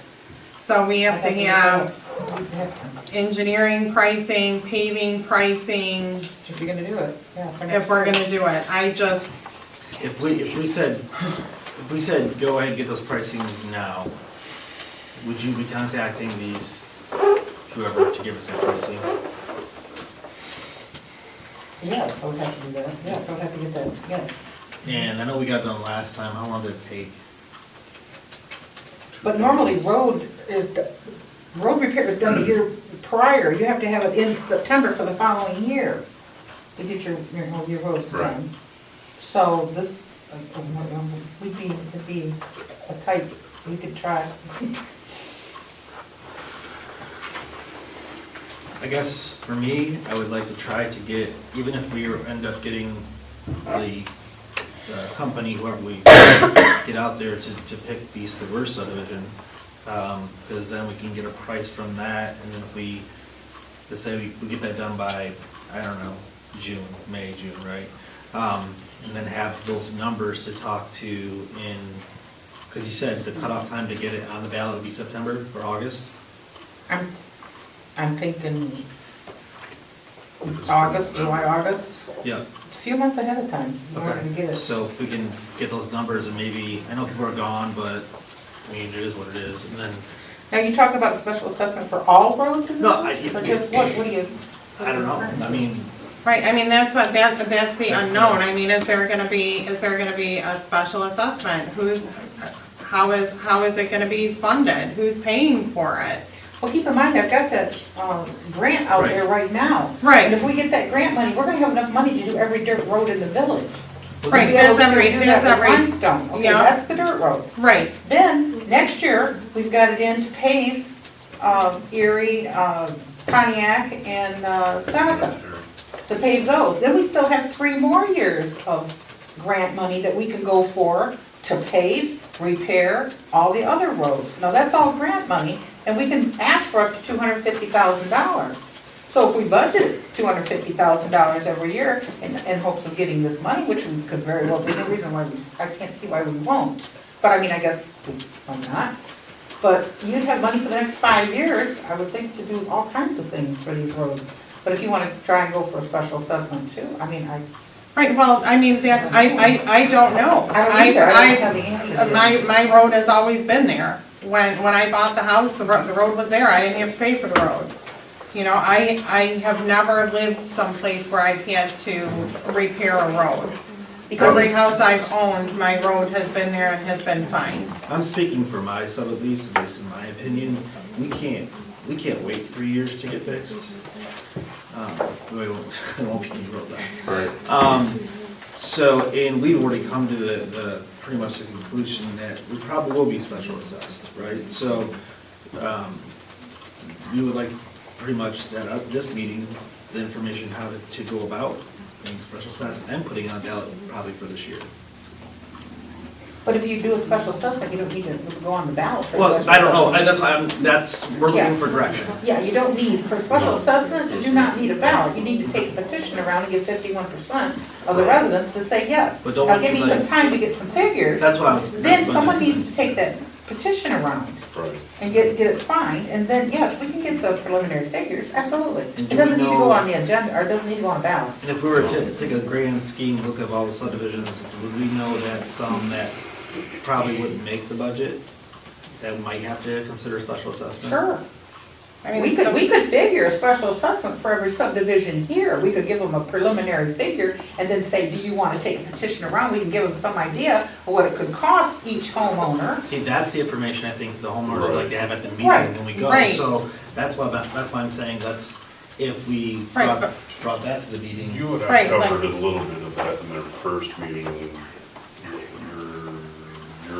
So we have to have We have to, engineering pricing, paving pricing, if you're gonna do it, yeah. if we're gonna do it. I just, if we said go ahead and get those pricings now, would you be contacting whoever to give us that pricing? Yeah, I would have to do that, yeah, I would have to get that, yes. And I know we got done last time, how long did it take? But normally road repair is done the year prior. You have to have it in September for the following year to get your roads done. So this, it'd be a tight, we could try. I guess for me, I would like to try to get, even if we end up getting the company, whoever we get out there to pick the worst subdivision, because then we can get a price from that, and then if let's say we get that done by, I don't know, May, June, right? And then have those numbers to talk to because you said the cutoff time to get it on the ballot would be September or August? I'm thinking August, July, August, Yeah. a few months ahead of time, in order to get it. So if we can get those numbers and maybe, I know people are gone, but, I mean, it is what it is. And then, Now, you talking about a special assessment for all roads in the No, village? I- Or just, what do you? I don't know, I mean, Right, I mean, that's the unknown. I mean, is there gonna be a special assessment? How is it gonna be funded? Who's paying for it? Well, keep in mind, I've got that grant out Right. there right now. Right. And if we get that grant money, we're gonna have enough money to do every dirt road in the village. Right, We'll be able that's to every- do that that's with every- Limestone, okay, yeah. that's the dirt roads. Right, Then, next year, we've got it in to pave Erie, Pontiac, and Seneca, to pave those. Then we still have 3 more years of grant money that we can go for to pave, repair all the other roads. Now, that's all grant money, and we can ask for up to $250,000. So if we budget $250,000 every year in hopes of getting this money, which we could very well, there's no reason why I can't see why we won't. But I mean, I guess, why not? But you'd have money for the next 5 years, I would think, to do all kinds of things for these roads. But if you want to try and go for a special assessment too, I mean, right, well, I mean, that's, I don't know. I don't either, I don't have the answer to that. My road has always been there. When I bought the house, the road was there, I didn't have to pay for the road. You know, I have never lived someplace where I've had to repair a road. Every house I've owned, my road has been there and has been fine. I'm speaking for myself, at least in my opinion, we can't wait 3 years to get fixed. We won't, there won't be any road done. Right. So, and we've already come to the pretty much the conclusion that we probably will be special assessed, right? So, we would like pretty much that at this meeting, the information how to go about being special assessed and putting on ballot probably for this year. But if you do a special assessment, you don't need to go on the ballot for a Well, special I don't know, assessment. we're Yeah. looking for direction. Yeah, you don't need, for special assessments, you do not need a ballot. You need to take a petition around and get 51% of the residents to say yes. But don't Now, we give me like- some time to get some figures. That's what I was. Then that's what someone I'm needs saying. to take that petition around Right. and get it signed, and then, yes, we can get the preliminary figures, absolutely. And It do doesn't we need to go know- on the agenda, or it doesn't need to go on a ballot. And if we were to take a grand scheme look at all the subdivisions, would we know that some that probably wouldn't make the budget, that might have to consider special assessment? Sure. I mean, We could figure a special assessment for every subdivision here. We could give them a preliminary figure and then say, do you want to take a petition around? We can give them some idea of what it could cost each homeowner. See, that's the information I think the homeowners would like to have at the Right. meeting when we go. Right. So that's why I'm saying if we Right, brought that to the meeting. You would Right, have like- covered a little bit of that in their first meeting a year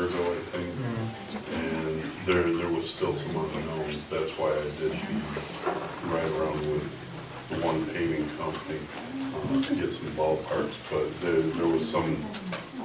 ago, I think. And there was still some unknowns. That's why I did be right around with the one paving company to get some ballparks. But there was some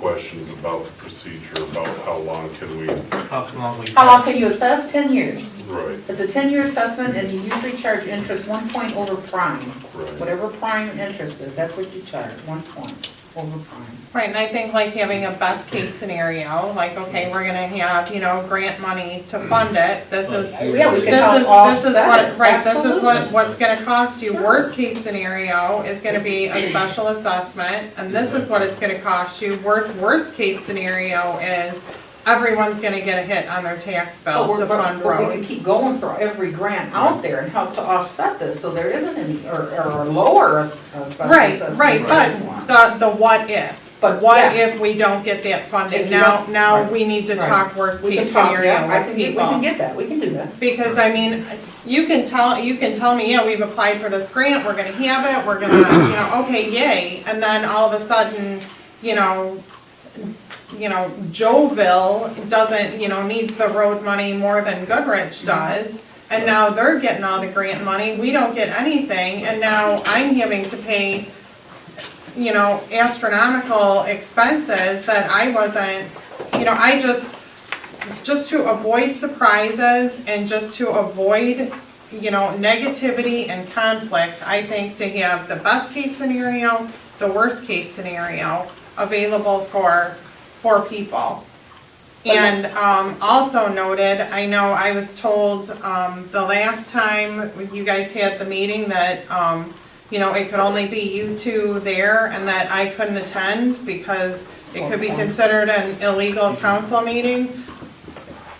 questions about the procedure, about how long can we, How long How long can you assess? 10 years. right, It's a 10-year assessment, and you usually charge interest 1 point over prime. right. Whatever prime interest is, that's what you charge, 1 point over prime. Right, and I think like having a best case scenario, like, okay, we're gonna have, grant money to fund it, this is, Yeah, we can help this is offset what, it. right, this is Absolutely. what's gonna cost you. Sure. Worst case scenario is gonna be a special assessment, and this is what it's gonna cost you. Worst case scenario is everyone's gonna get a hit on their tax bill to fund But we can roads. keep going for every grant out there and help to offset this, so there isn't any, or lower a special Right, assessment. right, but the what if? But, What yeah. if we don't get that funding? If you Now, don't- now right. we need to Right. talk worst We case can talk, scenario yeah, with we people. can get that, we can do that. Because, I mean, you can tell me, yeah, we've applied for this grant, we're gonna have it, we're gonna, okay, yay. And then all of a sudden, Joville doesn't, needs the road money more than Goodrich does. And now they're getting all the grant money, we don't get anything, and now I'm having to pay, astronomical expenses that I wasn't, I just to avoid surprises and just to avoid, negativity and conflict, I think to have the best case scenario, the worst case scenario available for people. And also noted, I know I was told the last time you guys had the meeting that it could only be you two there and that I couldn't attend because it could be considered an illegal council meeting.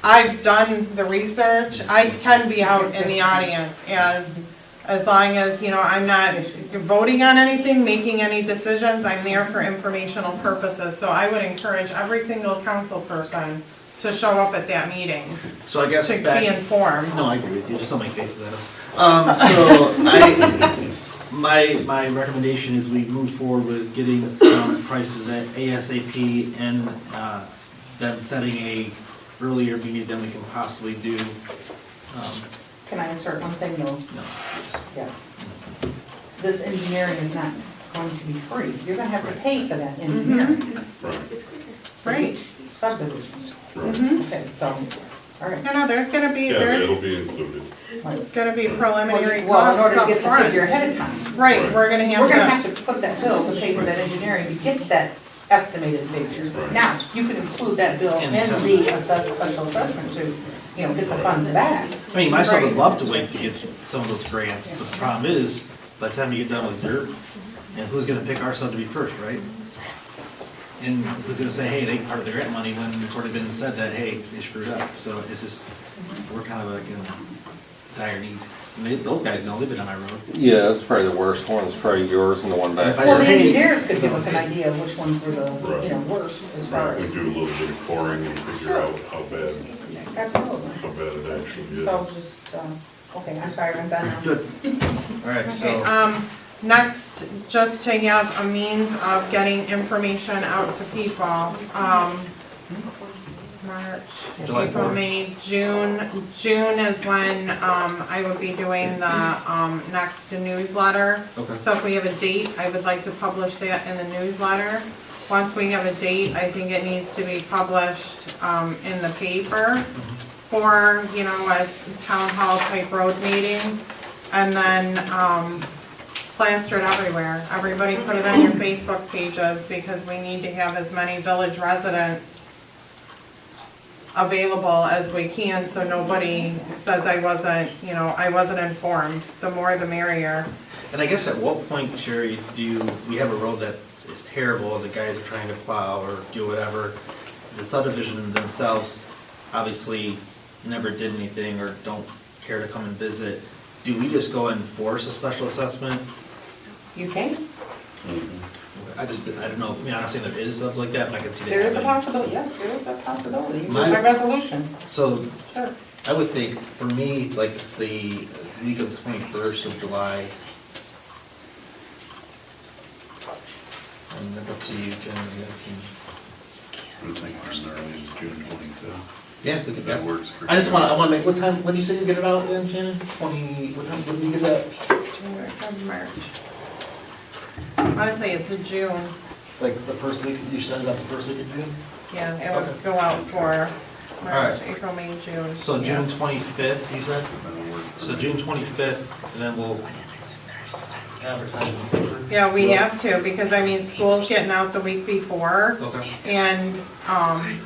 I've done the research. I can be out in the audience as long as, I'm not voting on anything, making any decisions. I'm there for informational purposes. So I would encourage every single council person to show up at that meeting, So I guess to back. be informed. No, I agree with you, just don't make faces at us. My recommendation is we move forward with getting some prices at ASAP and then setting a earlier meeting than we can possibly do. Can I insert one thing though? No, Yes. This engineering is not going to be free. You're gonna have to pay for that engineering. Right. Subdivisions. Okay, so, all right. There's gonna be, Yeah, there's it'll be included. gonna be preliminary Well, in order costs to up get the front. figure ahead of time. Right, we're gonna We're gonna have have to put that bill to pay for that engineering to get that estimated figure. Right. Now, you can include that bill in And the special assessment to, get the funds back. I mean, my son would Right. love to wait to get some of those grants, but the problem is, by the time you get done with dirt, and who's gonna pick our son to be first, right? And who's gonna say, hey, they part of the grant money when it's already been said that, hey, they screwed up. So it's just, we're kind of like in dire need. And those guys know, they've been on my road. Yeah, that's probably the worst one, it's probably yours and the one back. If I Well, said, the hey- engineers could give us an idea of which ones were the, Right. worst as far Right, we as. do a little bit of coring and figure out how bad Absolutely. it actually So is. just, okay, I'm sorry, I'm done now. Good. All right, Okay, so, next, just to have a means of getting information out to people, March, July April, 4th. May, June. June is when, I would be doing the, next newsletter. Okay. So if we have a date, I would like to publish that in the newsletter. Once we have a date, I think it needs to be published, in the paper for, a town hall type road meeting. And then, plastered everywhere. Everybody put it on your Facebook pages because we need to have as many village residents available as we can, so nobody says I wasn't informed. The more the merrier. and I guess at what point, Sherry, we have a road that is terrible, and the guys are trying to plow or do whatever. The subdivision themselves obviously never did anything or don't care to come and visit. Do we just go and force a special assessment? You can. I don't know, I mean, I'm not saying there is subs like that, but I can see that There is a happening. possibility, yes, there is a possibility. You My- can resolution. So, Sure. I would think, for me, like, the week of the 21st of July, and that's up to you, Tim, I guess. I think our early is June 25th. Yeah, we could, That works for. I want to make, what time, when do you say you get it out then, Shannon? 20, what time, when do you get that? January, February, March. Honestly, it's June. Like, the first week, you send it out the first week of June? Yeah, it would Okay. go out for All March, right. April, May, June. So Yeah. June 25th, you said? That'll work for So me. June 25th, and then we'll advertise in the paper? Yeah, we have to, because school's getting out the week before. Okay. And, I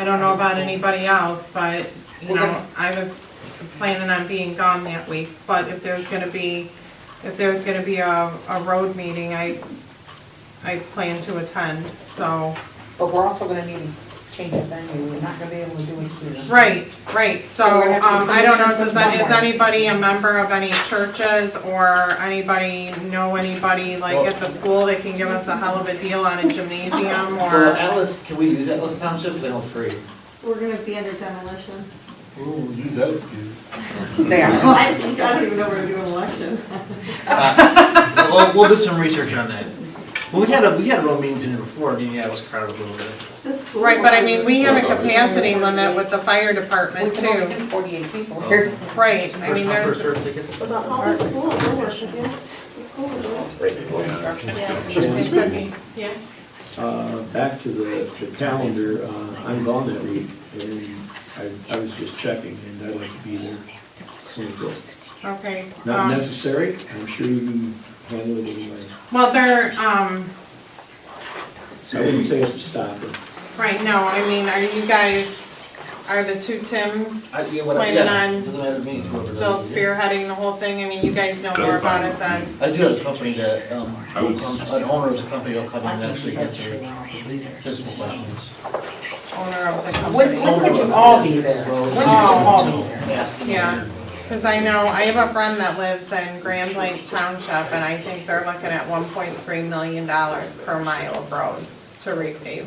don't know about anybody else, but, I was planning on being gone that week. But if there's gonna be a road meeting, I plan to attend, so. But we're also gonna need to change the venue, we're not gonna be able to do it here. Right, so, So we're gonna have to I don't know, position is from somewhere. anybody a member of any churches, or anybody know anybody, like, at the school that can give us a hell of a deal on a gymnasium, Well, or? Alice, can we use Atlas Township? They don't free. We're gonna be under demolition. Ooh, use those, dude. They are. I don't even know we're doing election. We'll do some research on that. Well, we had a road meetings in here before, yeah, it was crowded a little bit. The school Right, but board- we have a capacity limit with the fire We department can only too. do 48 people here. Right, First come, first served tickets. About how the school will work, yeah. The school will work. Back to the calendar, I'm gone that week, and I was just checking, and I'd like to be there. 25th. Okay. Not necessary, I'm sure you can handle it anyway. Well, they're, I wouldn't say it's a stopper. right, no, are you guys are the two Tims Yeah, planning on doesn't matter to me, whoever does still it. spearheading the whole thing? I mean, you guys know more about it than, I do have a company that, an owner of the company will come in and actually answer physical questions. owner of the When company. could you all be there? When could you all be there? Yes. Yeah, because I know, I have a friend that lives in Grand Lake Township, and I think they're looking at $1.3 million per mile of road to repave.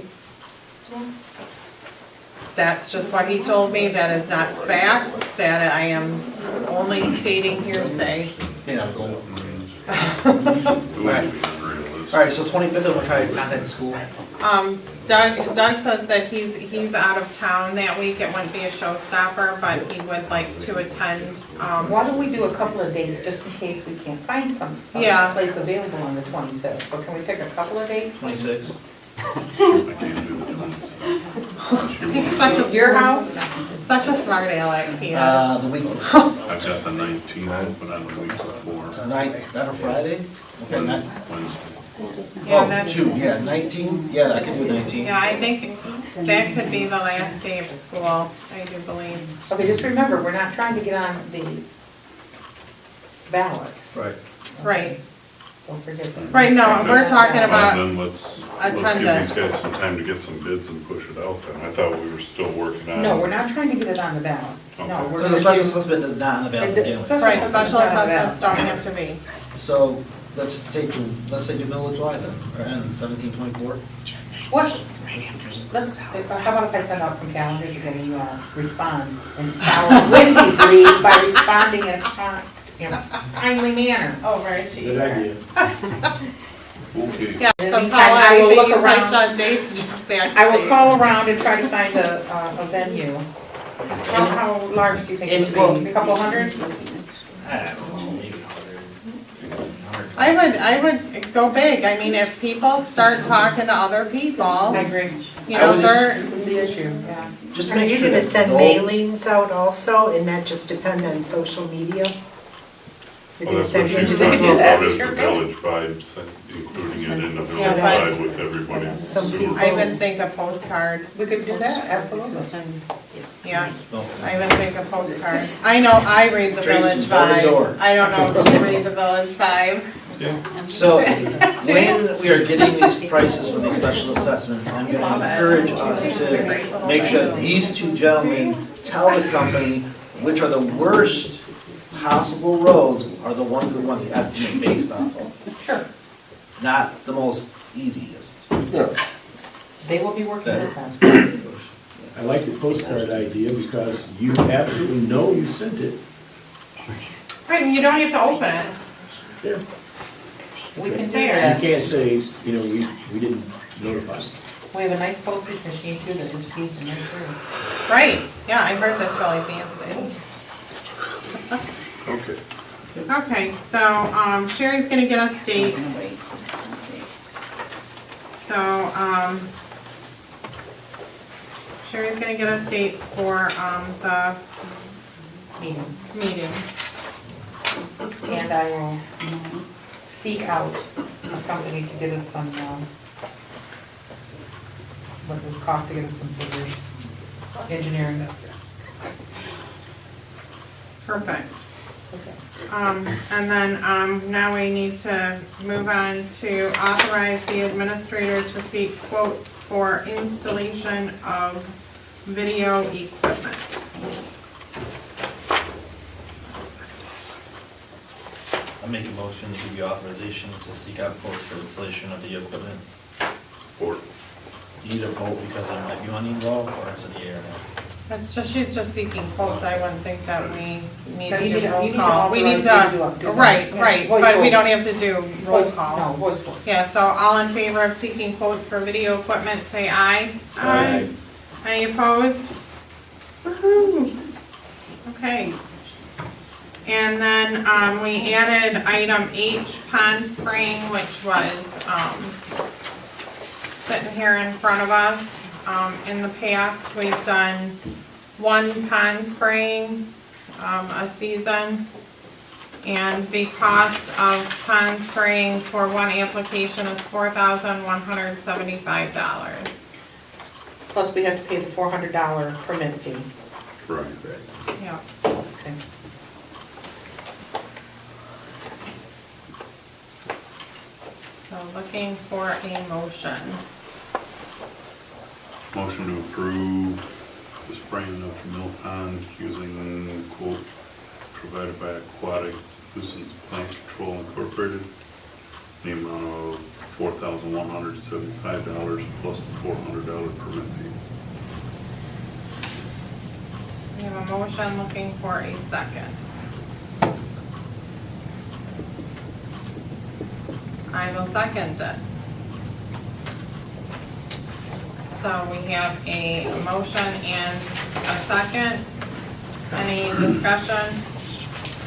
That's just what he told me, that is not fact, that I am only stating hearsay. Yeah, go. It wouldn't be unrealistic. All right, so 25th, we'll try to contact the school. Doug says that he's out of town that week, it wouldn't be a showstopper, but he would like to attend. Why don't we do a couple of dates, just in case we can't find some Yeah. place available on the 25th? So can we pick a couple of dates? 26. I can't do the 26th. He's such a Your house? Such a smart aleck, he is. The week, I've got the 19th, but on the week before, that a Friday? Okay, Wednesday. Yeah, that's, June, yeah, 19, yeah, I can do 19. yeah, I think that could be the last day of school, I do believe. Okay, just remember, we're not trying to get on the ballot. Right. Right, Don't forget that. right, no, we're talking Well, about, then let's give attendance. these guys some time to get some bids and push it out then. I thought we were still working on. No, we're not trying to get it on the ballot. No, Okay. we're Because the gonna special do- assessment is not on the ballot to begin with. right, special assessments don't have to be. So let's say the middle of July then, or end 17/24. What? Let's, how about if I send out some calendars again and you respond and follow Wendy's lead by responding in a timely manner? Oh, right, Good idea. Okay. Yeah, In the so meantime, Paula, I will anything look you typed around. on dates, just backspace. I will call around and try to find a venue. How large do you think it would be? A couple hundred? I don't know, maybe 100. I would go big, I mean, if people start talking to other people, I agree. you know, they're, This is the issue, yeah. Just to Are make you sure gonna that send no- mailings out also, and that just depend on social media? You're Well, gonna that's what send she's individual- talking about is Sure the do. village vibes, including it in the village Yeah, but- vibe with everybody's Some sewer. people- I even think a postcard, We could do that, absolutely. yeah. No. I even think a postcard. I know I read the Tracy, village door to vibe. door. I don't know if you read the village vibe. So, when we are getting these prices for these special assessments, I'm gonna encourage us to make sure that these two gentlemen tell the company which are the worst possible roads are the ones we want to estimate based off of. Sure. Not the most easiest. Yeah. They will be working with us. I like the postcard idea because you absolutely know you sent it. Right, and you don't have to open it. Yeah. We can do There. You that. can't say, you know, we didn't notify. We have a nice postage machine too that is decent and free. Right, yeah, I heard that's really fancy. Okay. Okay, so, Sherry's gonna get us dates. So, Sherry's gonna get us dates for, the Meeting. meeting. And I will seek out a company to get us some, what it would cost to get us some figures, engineering. Perfect. Okay. And then, now we need to move on to authorize the administrator to seek quotes for installation of video equipment. I'll make a motion to give you authorization to seek out quotes for installation of the equipment. Support. You either vote because there might be money involved, or it's in the air now. That's just, she's just seeking quotes, I wouldn't think that we need No, to you do need to- roll you need to call. We need authorize you to, to do that. right, Yeah, right, voice but we vote. don't have to do roll Voice- call. No, voice vote. Yeah, so all in favor of seeking quotes for video equipment, say aye. Aye. Any opposed? Woo-hoo. Okay. And then, we added item H, pond spraying, which was, sitting here in front of us. In the past, we've done one pond spraying, a season. And the cost of pond spraying for one application is $4,175. Plus we have to pay the $400 permit fee. Right. Yeah. Okay. So looking for a motion. Motion to approve the spraying of mill pond using quote provided by Aquatic Nuisance Plant Control Incorporated. The amount of $4,175 plus the $400 permit fee. We have a motion looking for a second. I will second it. So we have a motion and a second. Any discussion?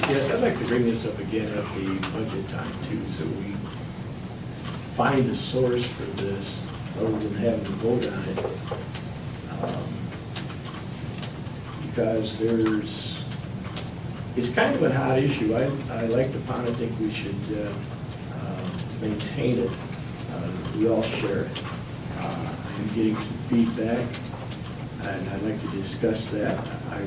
Yes, I'd like to bring this up again at the budget time too, so we find a source for this, other than having to vote on it. Because it's kind of a hot issue. I like the pond, I think we should maintain it. We all share it. I'm getting some feedback, and I'd like to discuss that. I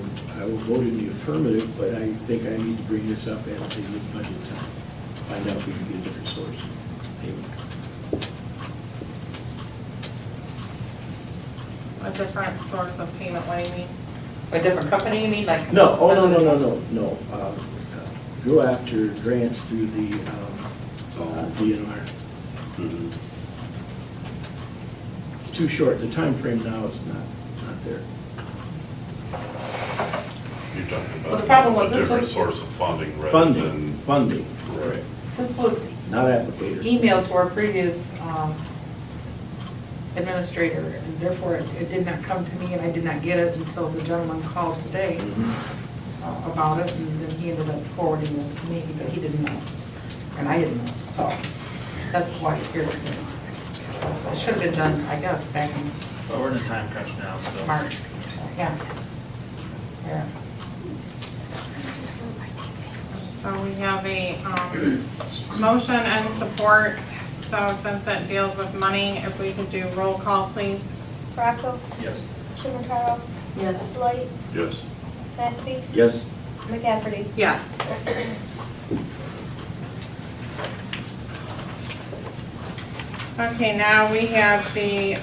will vote in the affirmative, but I think I need to bring this up at the budget time. Find out if we can get a different source of payment. A different source of payment, what do you mean? A different company, you mean, like? No, oh, no. Go after grants through the DNR. Mhm. It's too short. The time frame now is not there. You're talking Well, the about problem was a this different was- source of funding rather than. Funding, Right. This was not applicators. emailed to our previous administrator, and therefore it did not come to me, and I did not get it until the gentleman called today about it, and then he ended up forwarding this to me, but he didn't know, and I didn't know, so that's why it's here today. So it should have been done, I guess, back in But we're in a time crunch now, so. March. Yeah. Yeah. So we have a motion and support. So since it deals with money, if we could do roll call, please. Rocco, Yes. Shimataro, Yes. Light, Yes. McAfee, Yes. McCafferty. Yes. Okay, now we have the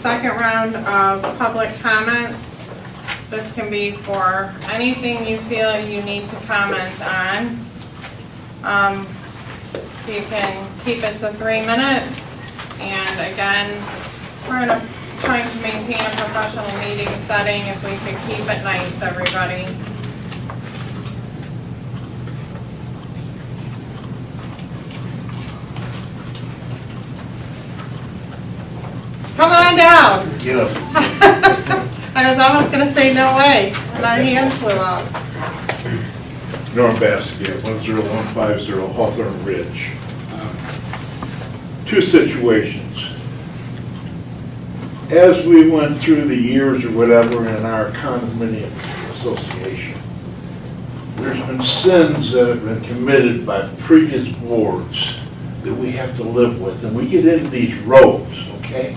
second round of public comments. This can be for anything you feel you need to comment on. You can keep it to 3 minutes. And again, we're trying to maintain a professional meeting setting. If we could keep it nice, everybody. Come on down. Get up. I was almost gonna say no way, and my hand flew up. Norm Baskett, 10150 Hawthorne Ridge. Two situations. As we went through the years or whatever in our condominium association, there's been sins that have been committed by previous boards that we have to live with, and we get into these roads, okay?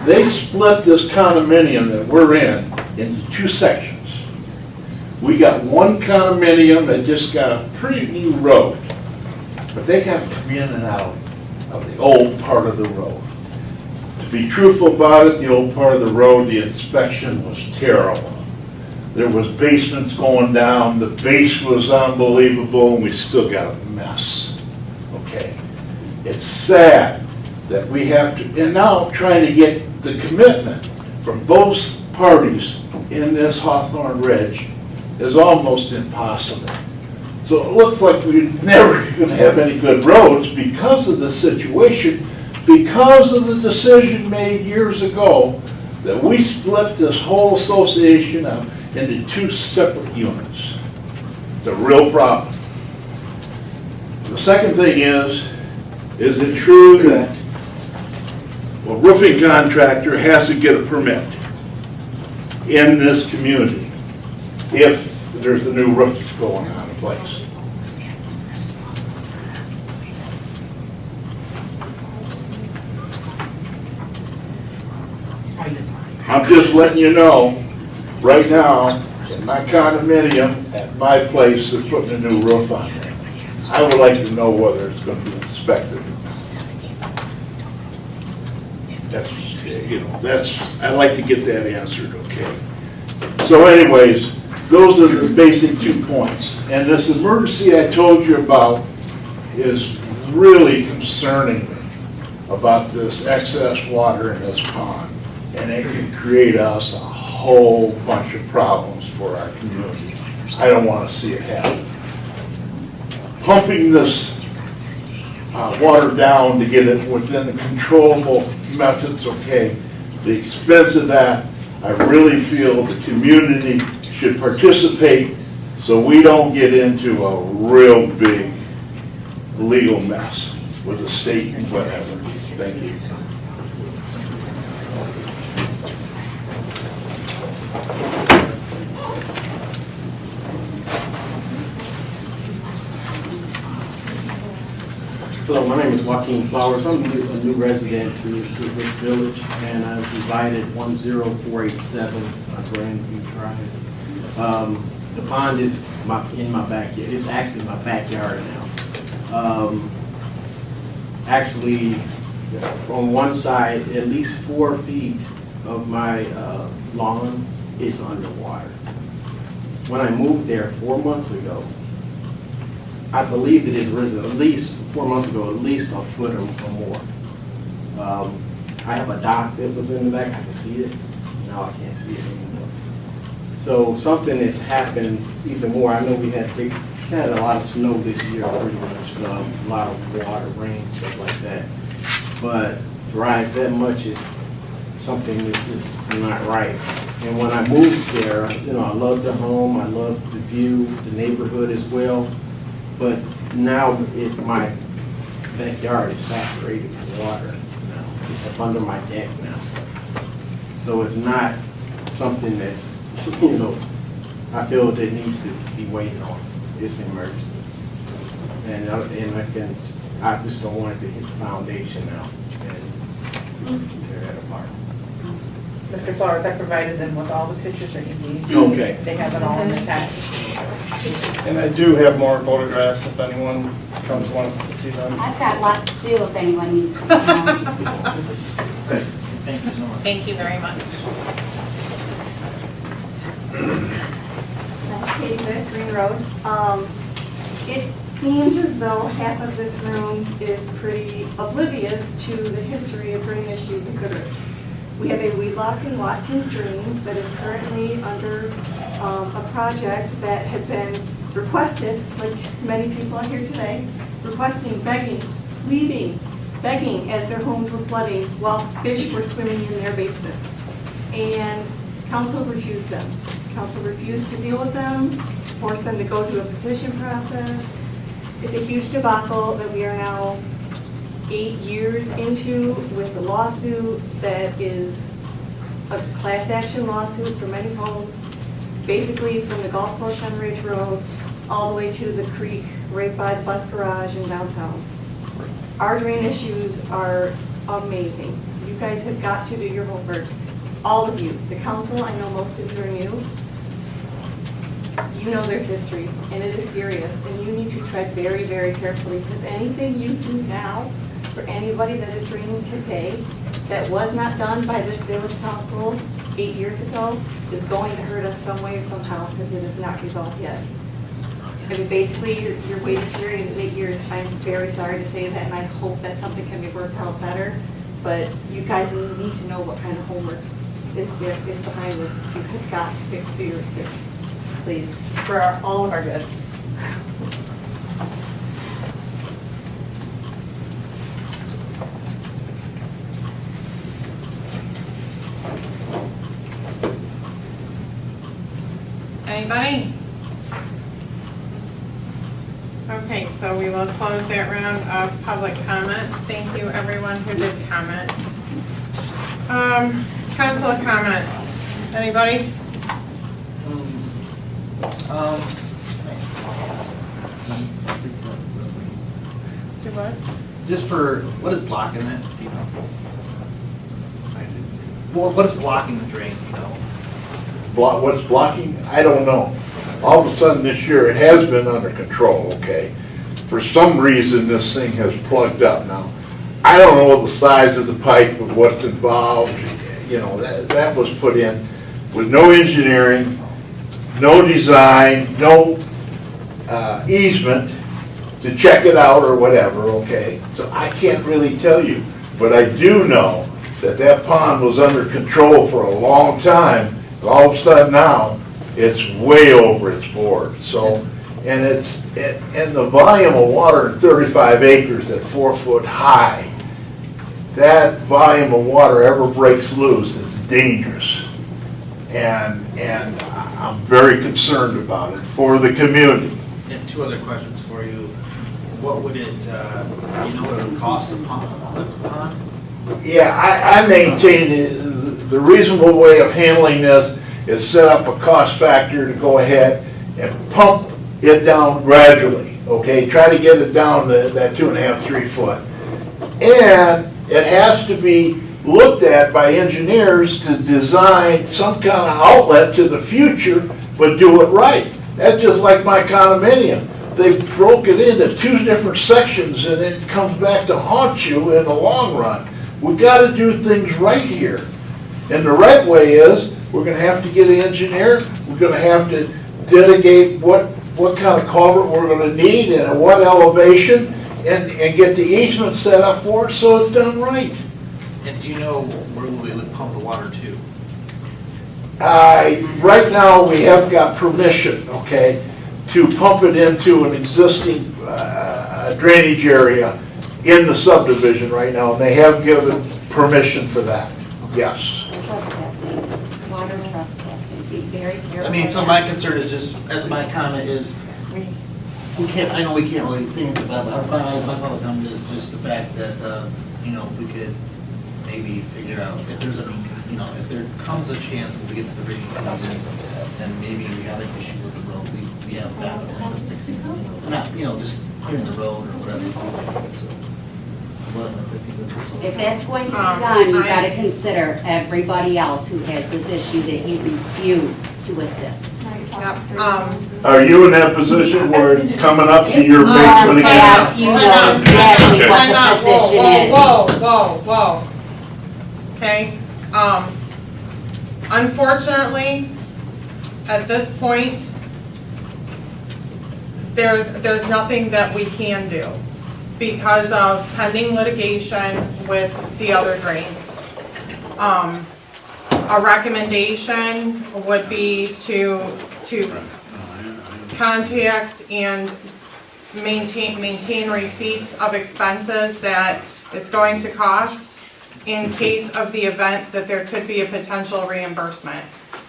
They split this condominium that we're in into two sections. We got one condominium that just got a pretty new road, but they got to come in and out of the old part of the road. To be truthful about it, the old part of the road, the inspection was terrible. There was basements going down, the base was unbelievable, and we still got a mess, okay? It's sad that we have to, and now trying to get the commitment from both parties in this Hawthorne Ridge is almost impossible. So it looks like we're never going to have any good roads because of the situation, because of the decision made years ago that we split this whole association up into two separate units. It's a real problem. The second thing is it true that a roofing contractor has to get a permit in this community if there's a new roof going on in place? I'm just letting you know, right now, in my condominium, at my place, they're putting a new roof on there. I would like to know whether it's gonna be inspected. That's, I'd like to get that answered, okay? So anyways, those are the basic 2 points. And this emergency I told you about is really concerning me about this excess water in this pond. And it can create us a whole bunch of problems for our community. I don't want to see it happen. Pumping this water down to get it within the controllable methods, okay. The expense of that, I really feel the community should participate so we don't get into a real big legal mess with the state and whatever. Thank you. Hello, my name is Joaquin Flowers. I'm a new resident to Goodrich Village, and I reside at 10487 Grandview Drive. The pond is in my backyard. It's actually my backyard now. Actually, on one side, at least 4 feet of my lawn is underwater. When I moved there 4 months ago, I believe it has risen at least 4 months ago, at least a foot or more. I have a dock that was in the back. I can see it. Now I can't see it anymore. So something has happened even more. I know we had a lot of snow this year, pretty much, a lot of water, rain, stuff like that. But to rise that much is something that's just not right. And when I moved there, I love the home, I love the view, the neighborhood as well. But now my backyard is saturated with water now. It's up under my deck now. So it's not something that's, I feel that needs to be waited on. It's an emergency. And I just don't want it to hit the foundation now and tear that apart. Mr. Flowers, I provided them with all the pictures that you need. Okay. They have it all in the text. And I do have more photographs if anyone comes wants to see them. I've got lots too if anyone needs to see them. Thank you so much. Thank you very much. Katie Vick, Green Road. It seems as though half of this room is pretty oblivious to the history of drain issues in Goodrich. We have a Wheatlock and Watkins drain that is currently under a project that has been requested, like many people are here today, requesting, begging, pleading, begging as their homes were flooding while fish were swimming in their basements. And council refused them. Council refused to deal with them, forced them to go through a petition process. It's a huge debacle that we are now 8 years into with the lawsuit that is a class action lawsuit for many homes, basically from the golf course on Ridge Road all the way to the creek right by the bus garage in downtown. Our drain issues are amazing. You guys have got to do your homework. All of you. The council, I know most of you are new. You know there's history, and it is serious, and you need to tread very, very carefully, because anything you do now for anybody that is draining today that was not done by this village council 8 years ago is going to hurt us some way or somehow, because it is not resolved yet. I mean, basically, your waiting period is 8 years. I'm very sorry to say that, and I hope that something can be worked out better, but you guys need to know what kind of homework is behind this. You have got to fix your fix, please, for all of our good. Anybody? Okay, so we will close that round of public comment. Thank you, everyone who did comment. Council comments. Anybody? Do what? Just for, what is blocking that? Do you know? What is blocking the drain, you know? What's blocking? I don't know. All of a sudden this year, it has been under control, okay? For some reason, this thing has plugged up now. I don't know the size of the pipe, of what's involved, you know, that was put in with no engineering, no design, no easement to check it out or whatever, okay? So I can't really tell you, but I do know that that pond was under control for a long time. All of a sudden now, it's way over its board. So, and and the volume of water in 35 acres at 4 foot high, that volume of water ever breaks loose, it's dangerous. And I'm very concerned about it for the community. And two other questions for you. What would it, you know what it would cost to lift the pond? Yeah, I maintain the reasonable way of handling this is set up a cost factor to go ahead and pump it down gradually, okay? Try to get it down to that 2.5, 3 foot. And it has to be looked at by engineers to design some kind of outlet to the future, but do it right. That's just like my condominium. They broke it into 2 different sections and it comes back to haunt you in the long run. We got to do things right here. And the right way is, we're going to have to get an engineer, we're going to have to dedicate what kind of culvert we're going to need and at what elevation, and get the easement set up for it so it's done right. And do you know where we would pump the water to? Right now, we have got permission, okay, to pump it into an existing drainage area in the subdivision right now, and they have given permission for that, yes. Trespassing, water trespassing, be very careful. I mean, so my concern is just, as my comment is, we can't, I know we can't really say anything about it, but my public comment is just the fact that, you know, we could maybe figure out if there's a, you know, if there comes a chance when we get to the rainy season, and maybe we have an issue with the road, we have a backup plan of fixing something. Not, you know, just clearing the road or whatever. If that's going to be done, you've got to consider everybody else who has this issue that you refuse to assist. Are you in that position where it's coming up to your basement again? Yes, you know exactly what the position is. Whoa. Okay, unfortunately, at this point, there's nothing that we can do because of pending litigation with the other drains. A recommendation would be to contact and maintain receipts of expenses that it's going to cost in case of the event that there could be a potential reimbursement.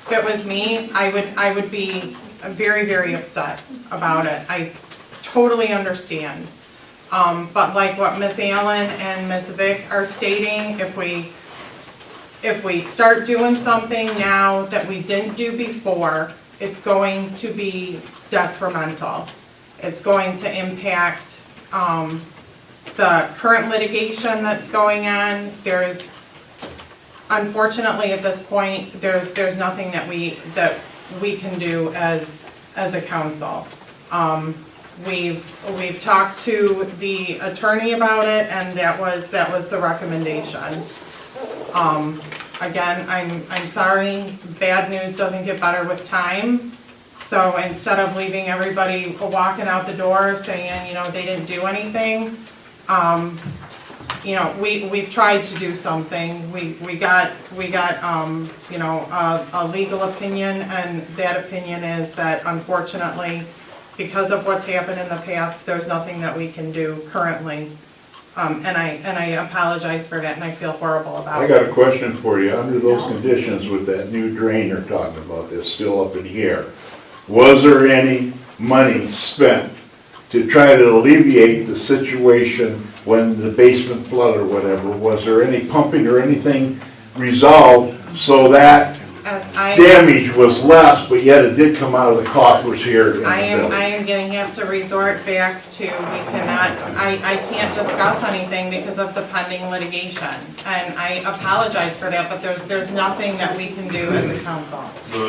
If it was me, I would be very, very upset about it. I totally understand. But like what Ms. Allen and Ms. Vick are stating, if we start doing something now that we didn't do before, it's going to be detrimental. It's going to impact the current litigation that's going on. There's, unfortunately at this point, there's nothing that we can do as a council. We've talked to the attorney about it, and that was the recommendation. Again, I'm sorry, bad news doesn't get better with time. So instead of leaving everybody walking out the door saying, you know, they didn't do anything, you know, we've tried to do something. We got you know, a legal opinion, and that opinion is that unfortunately, because of what's happened in the past, there's nothing that we can do currently. And I apologize for that, and I feel horrible about it. I got a question for you. Under those conditions with that new drain you're talking about that's still up in the air, was there any money spent to try to alleviate the situation when the basement flooded or whatever? Was there any pumping or anything resolved so that damage was less, but yet it did come out of the coffers here in the I village. am going to have to resort back to, we cannot, I can't discuss anything because of the pending litigation. And I apologize for that, but there's nothing that we can do as a council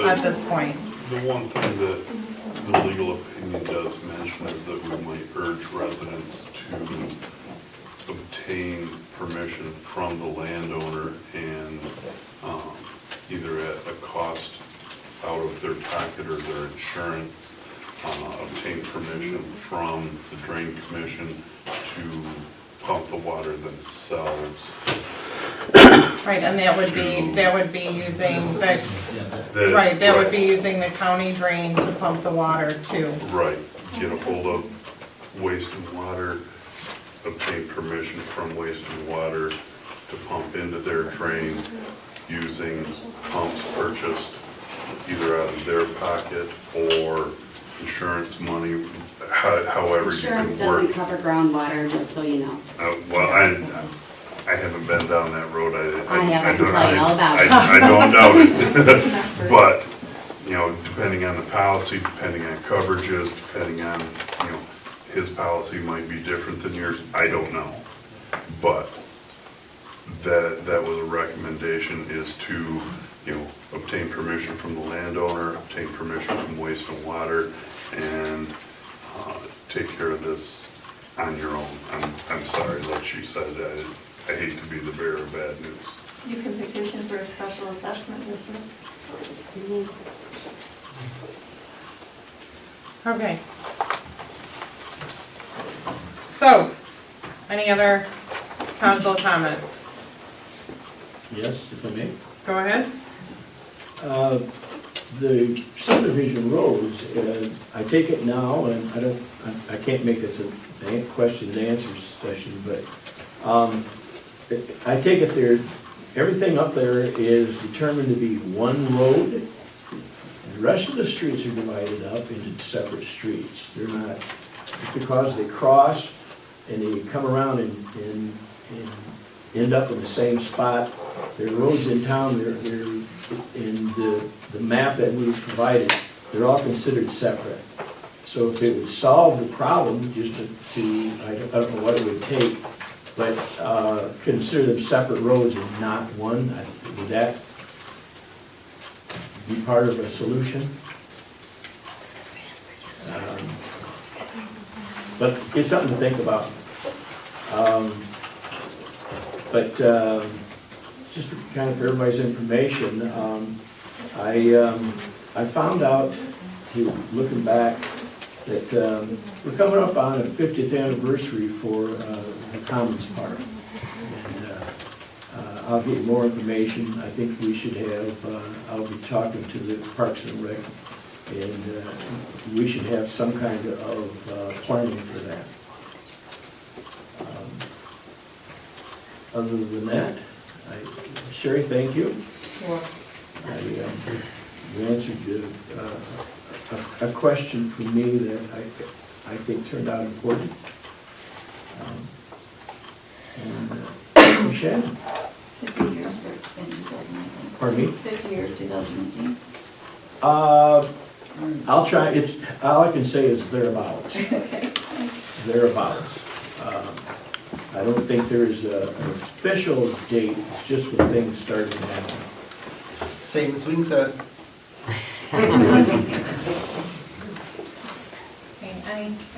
at this point. The one thing that the legal opinion does mention is that we might urge residents to obtain permission from the landowner and either at a cost out of their pocket or their insurance, obtain permission from the drain commission to pump the water themselves. Right, and that would be using that would be using the county drain to pump the water too. Right, get a hold of Waste and Water, obtain permission from Waste and Water to pump into their drain using pumps purchased either out of their pocket or insurance money, however you can Insurance work. doesn't cover groundwater, just so you know. Well, I haven't been down that road. I have, I can tell you all about it. I don't doubt it. But, you know, depending on the policy, depending on coverages, depending on, you know, his policy might be different than yours. I don't know. But that was a recommendation, is to, you know, obtain permission from the landowner, obtain permission from Waste and Water, and take care of this on your own. I'm sorry, like she said, I hate to be the bearer of bad news. You can petition for a special assessment district. Okay. So, any other council comments? Yes, if I may. Go ahead. The subdivision roads, I take it now, and I can't make this a question and answer session, but I take it everything up there is determined to be one road. The rest of the streets are divided up into separate streets. They're not, just because they cross and they come around and end up in the same spot. There are roads in town, they're in the map that we've provided, they're all considered separate. So if it would solve the problem, just to I don't know what it would take, but consider them separate roads and not one, would that be part of a solution? But it's something to think about. Just kind of for everybody's information, I found out, looking back, that we're coming up on a 50th anniversary for the Commons Park. And I'll get more information. I think we should have, I'll be talking to the Parks and Rec, and we should have some kind of planning for that. Other than that, Sherry, thank you. You answered a question for me that I think turned out important. And Shannon? 50 years in 2019. Pardon me? 50 years, 2019. I'll try, all I can say is thereabouts. Okay. Thereabouts. I don't think there's an official date, it's just when things started to happen. Same as Swing said.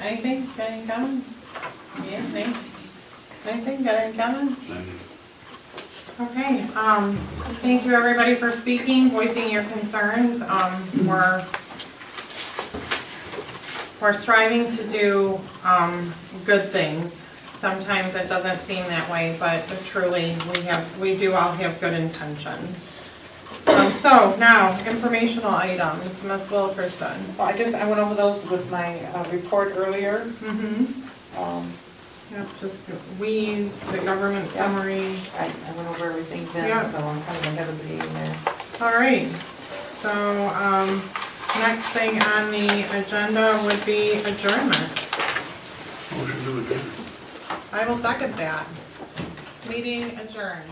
Anything? Got any comments? Yeah, anything? Got any comments? Okay, thank you everybody for speaking, voicing your concerns. We're striving to do good things. Sometimes it doesn't seem that way, but truly we do all have good intentions. So now, informational items, Ms. Wilkerson. Well, I went over those with my report earlier. Yep, just weeds, the government summary. I went over everything then, Yeah. so I'm kind of ahead of the game there. All right, so next thing on the agenda would be adjournment. Motion to adjourn. I will second that. Meeting adjourned.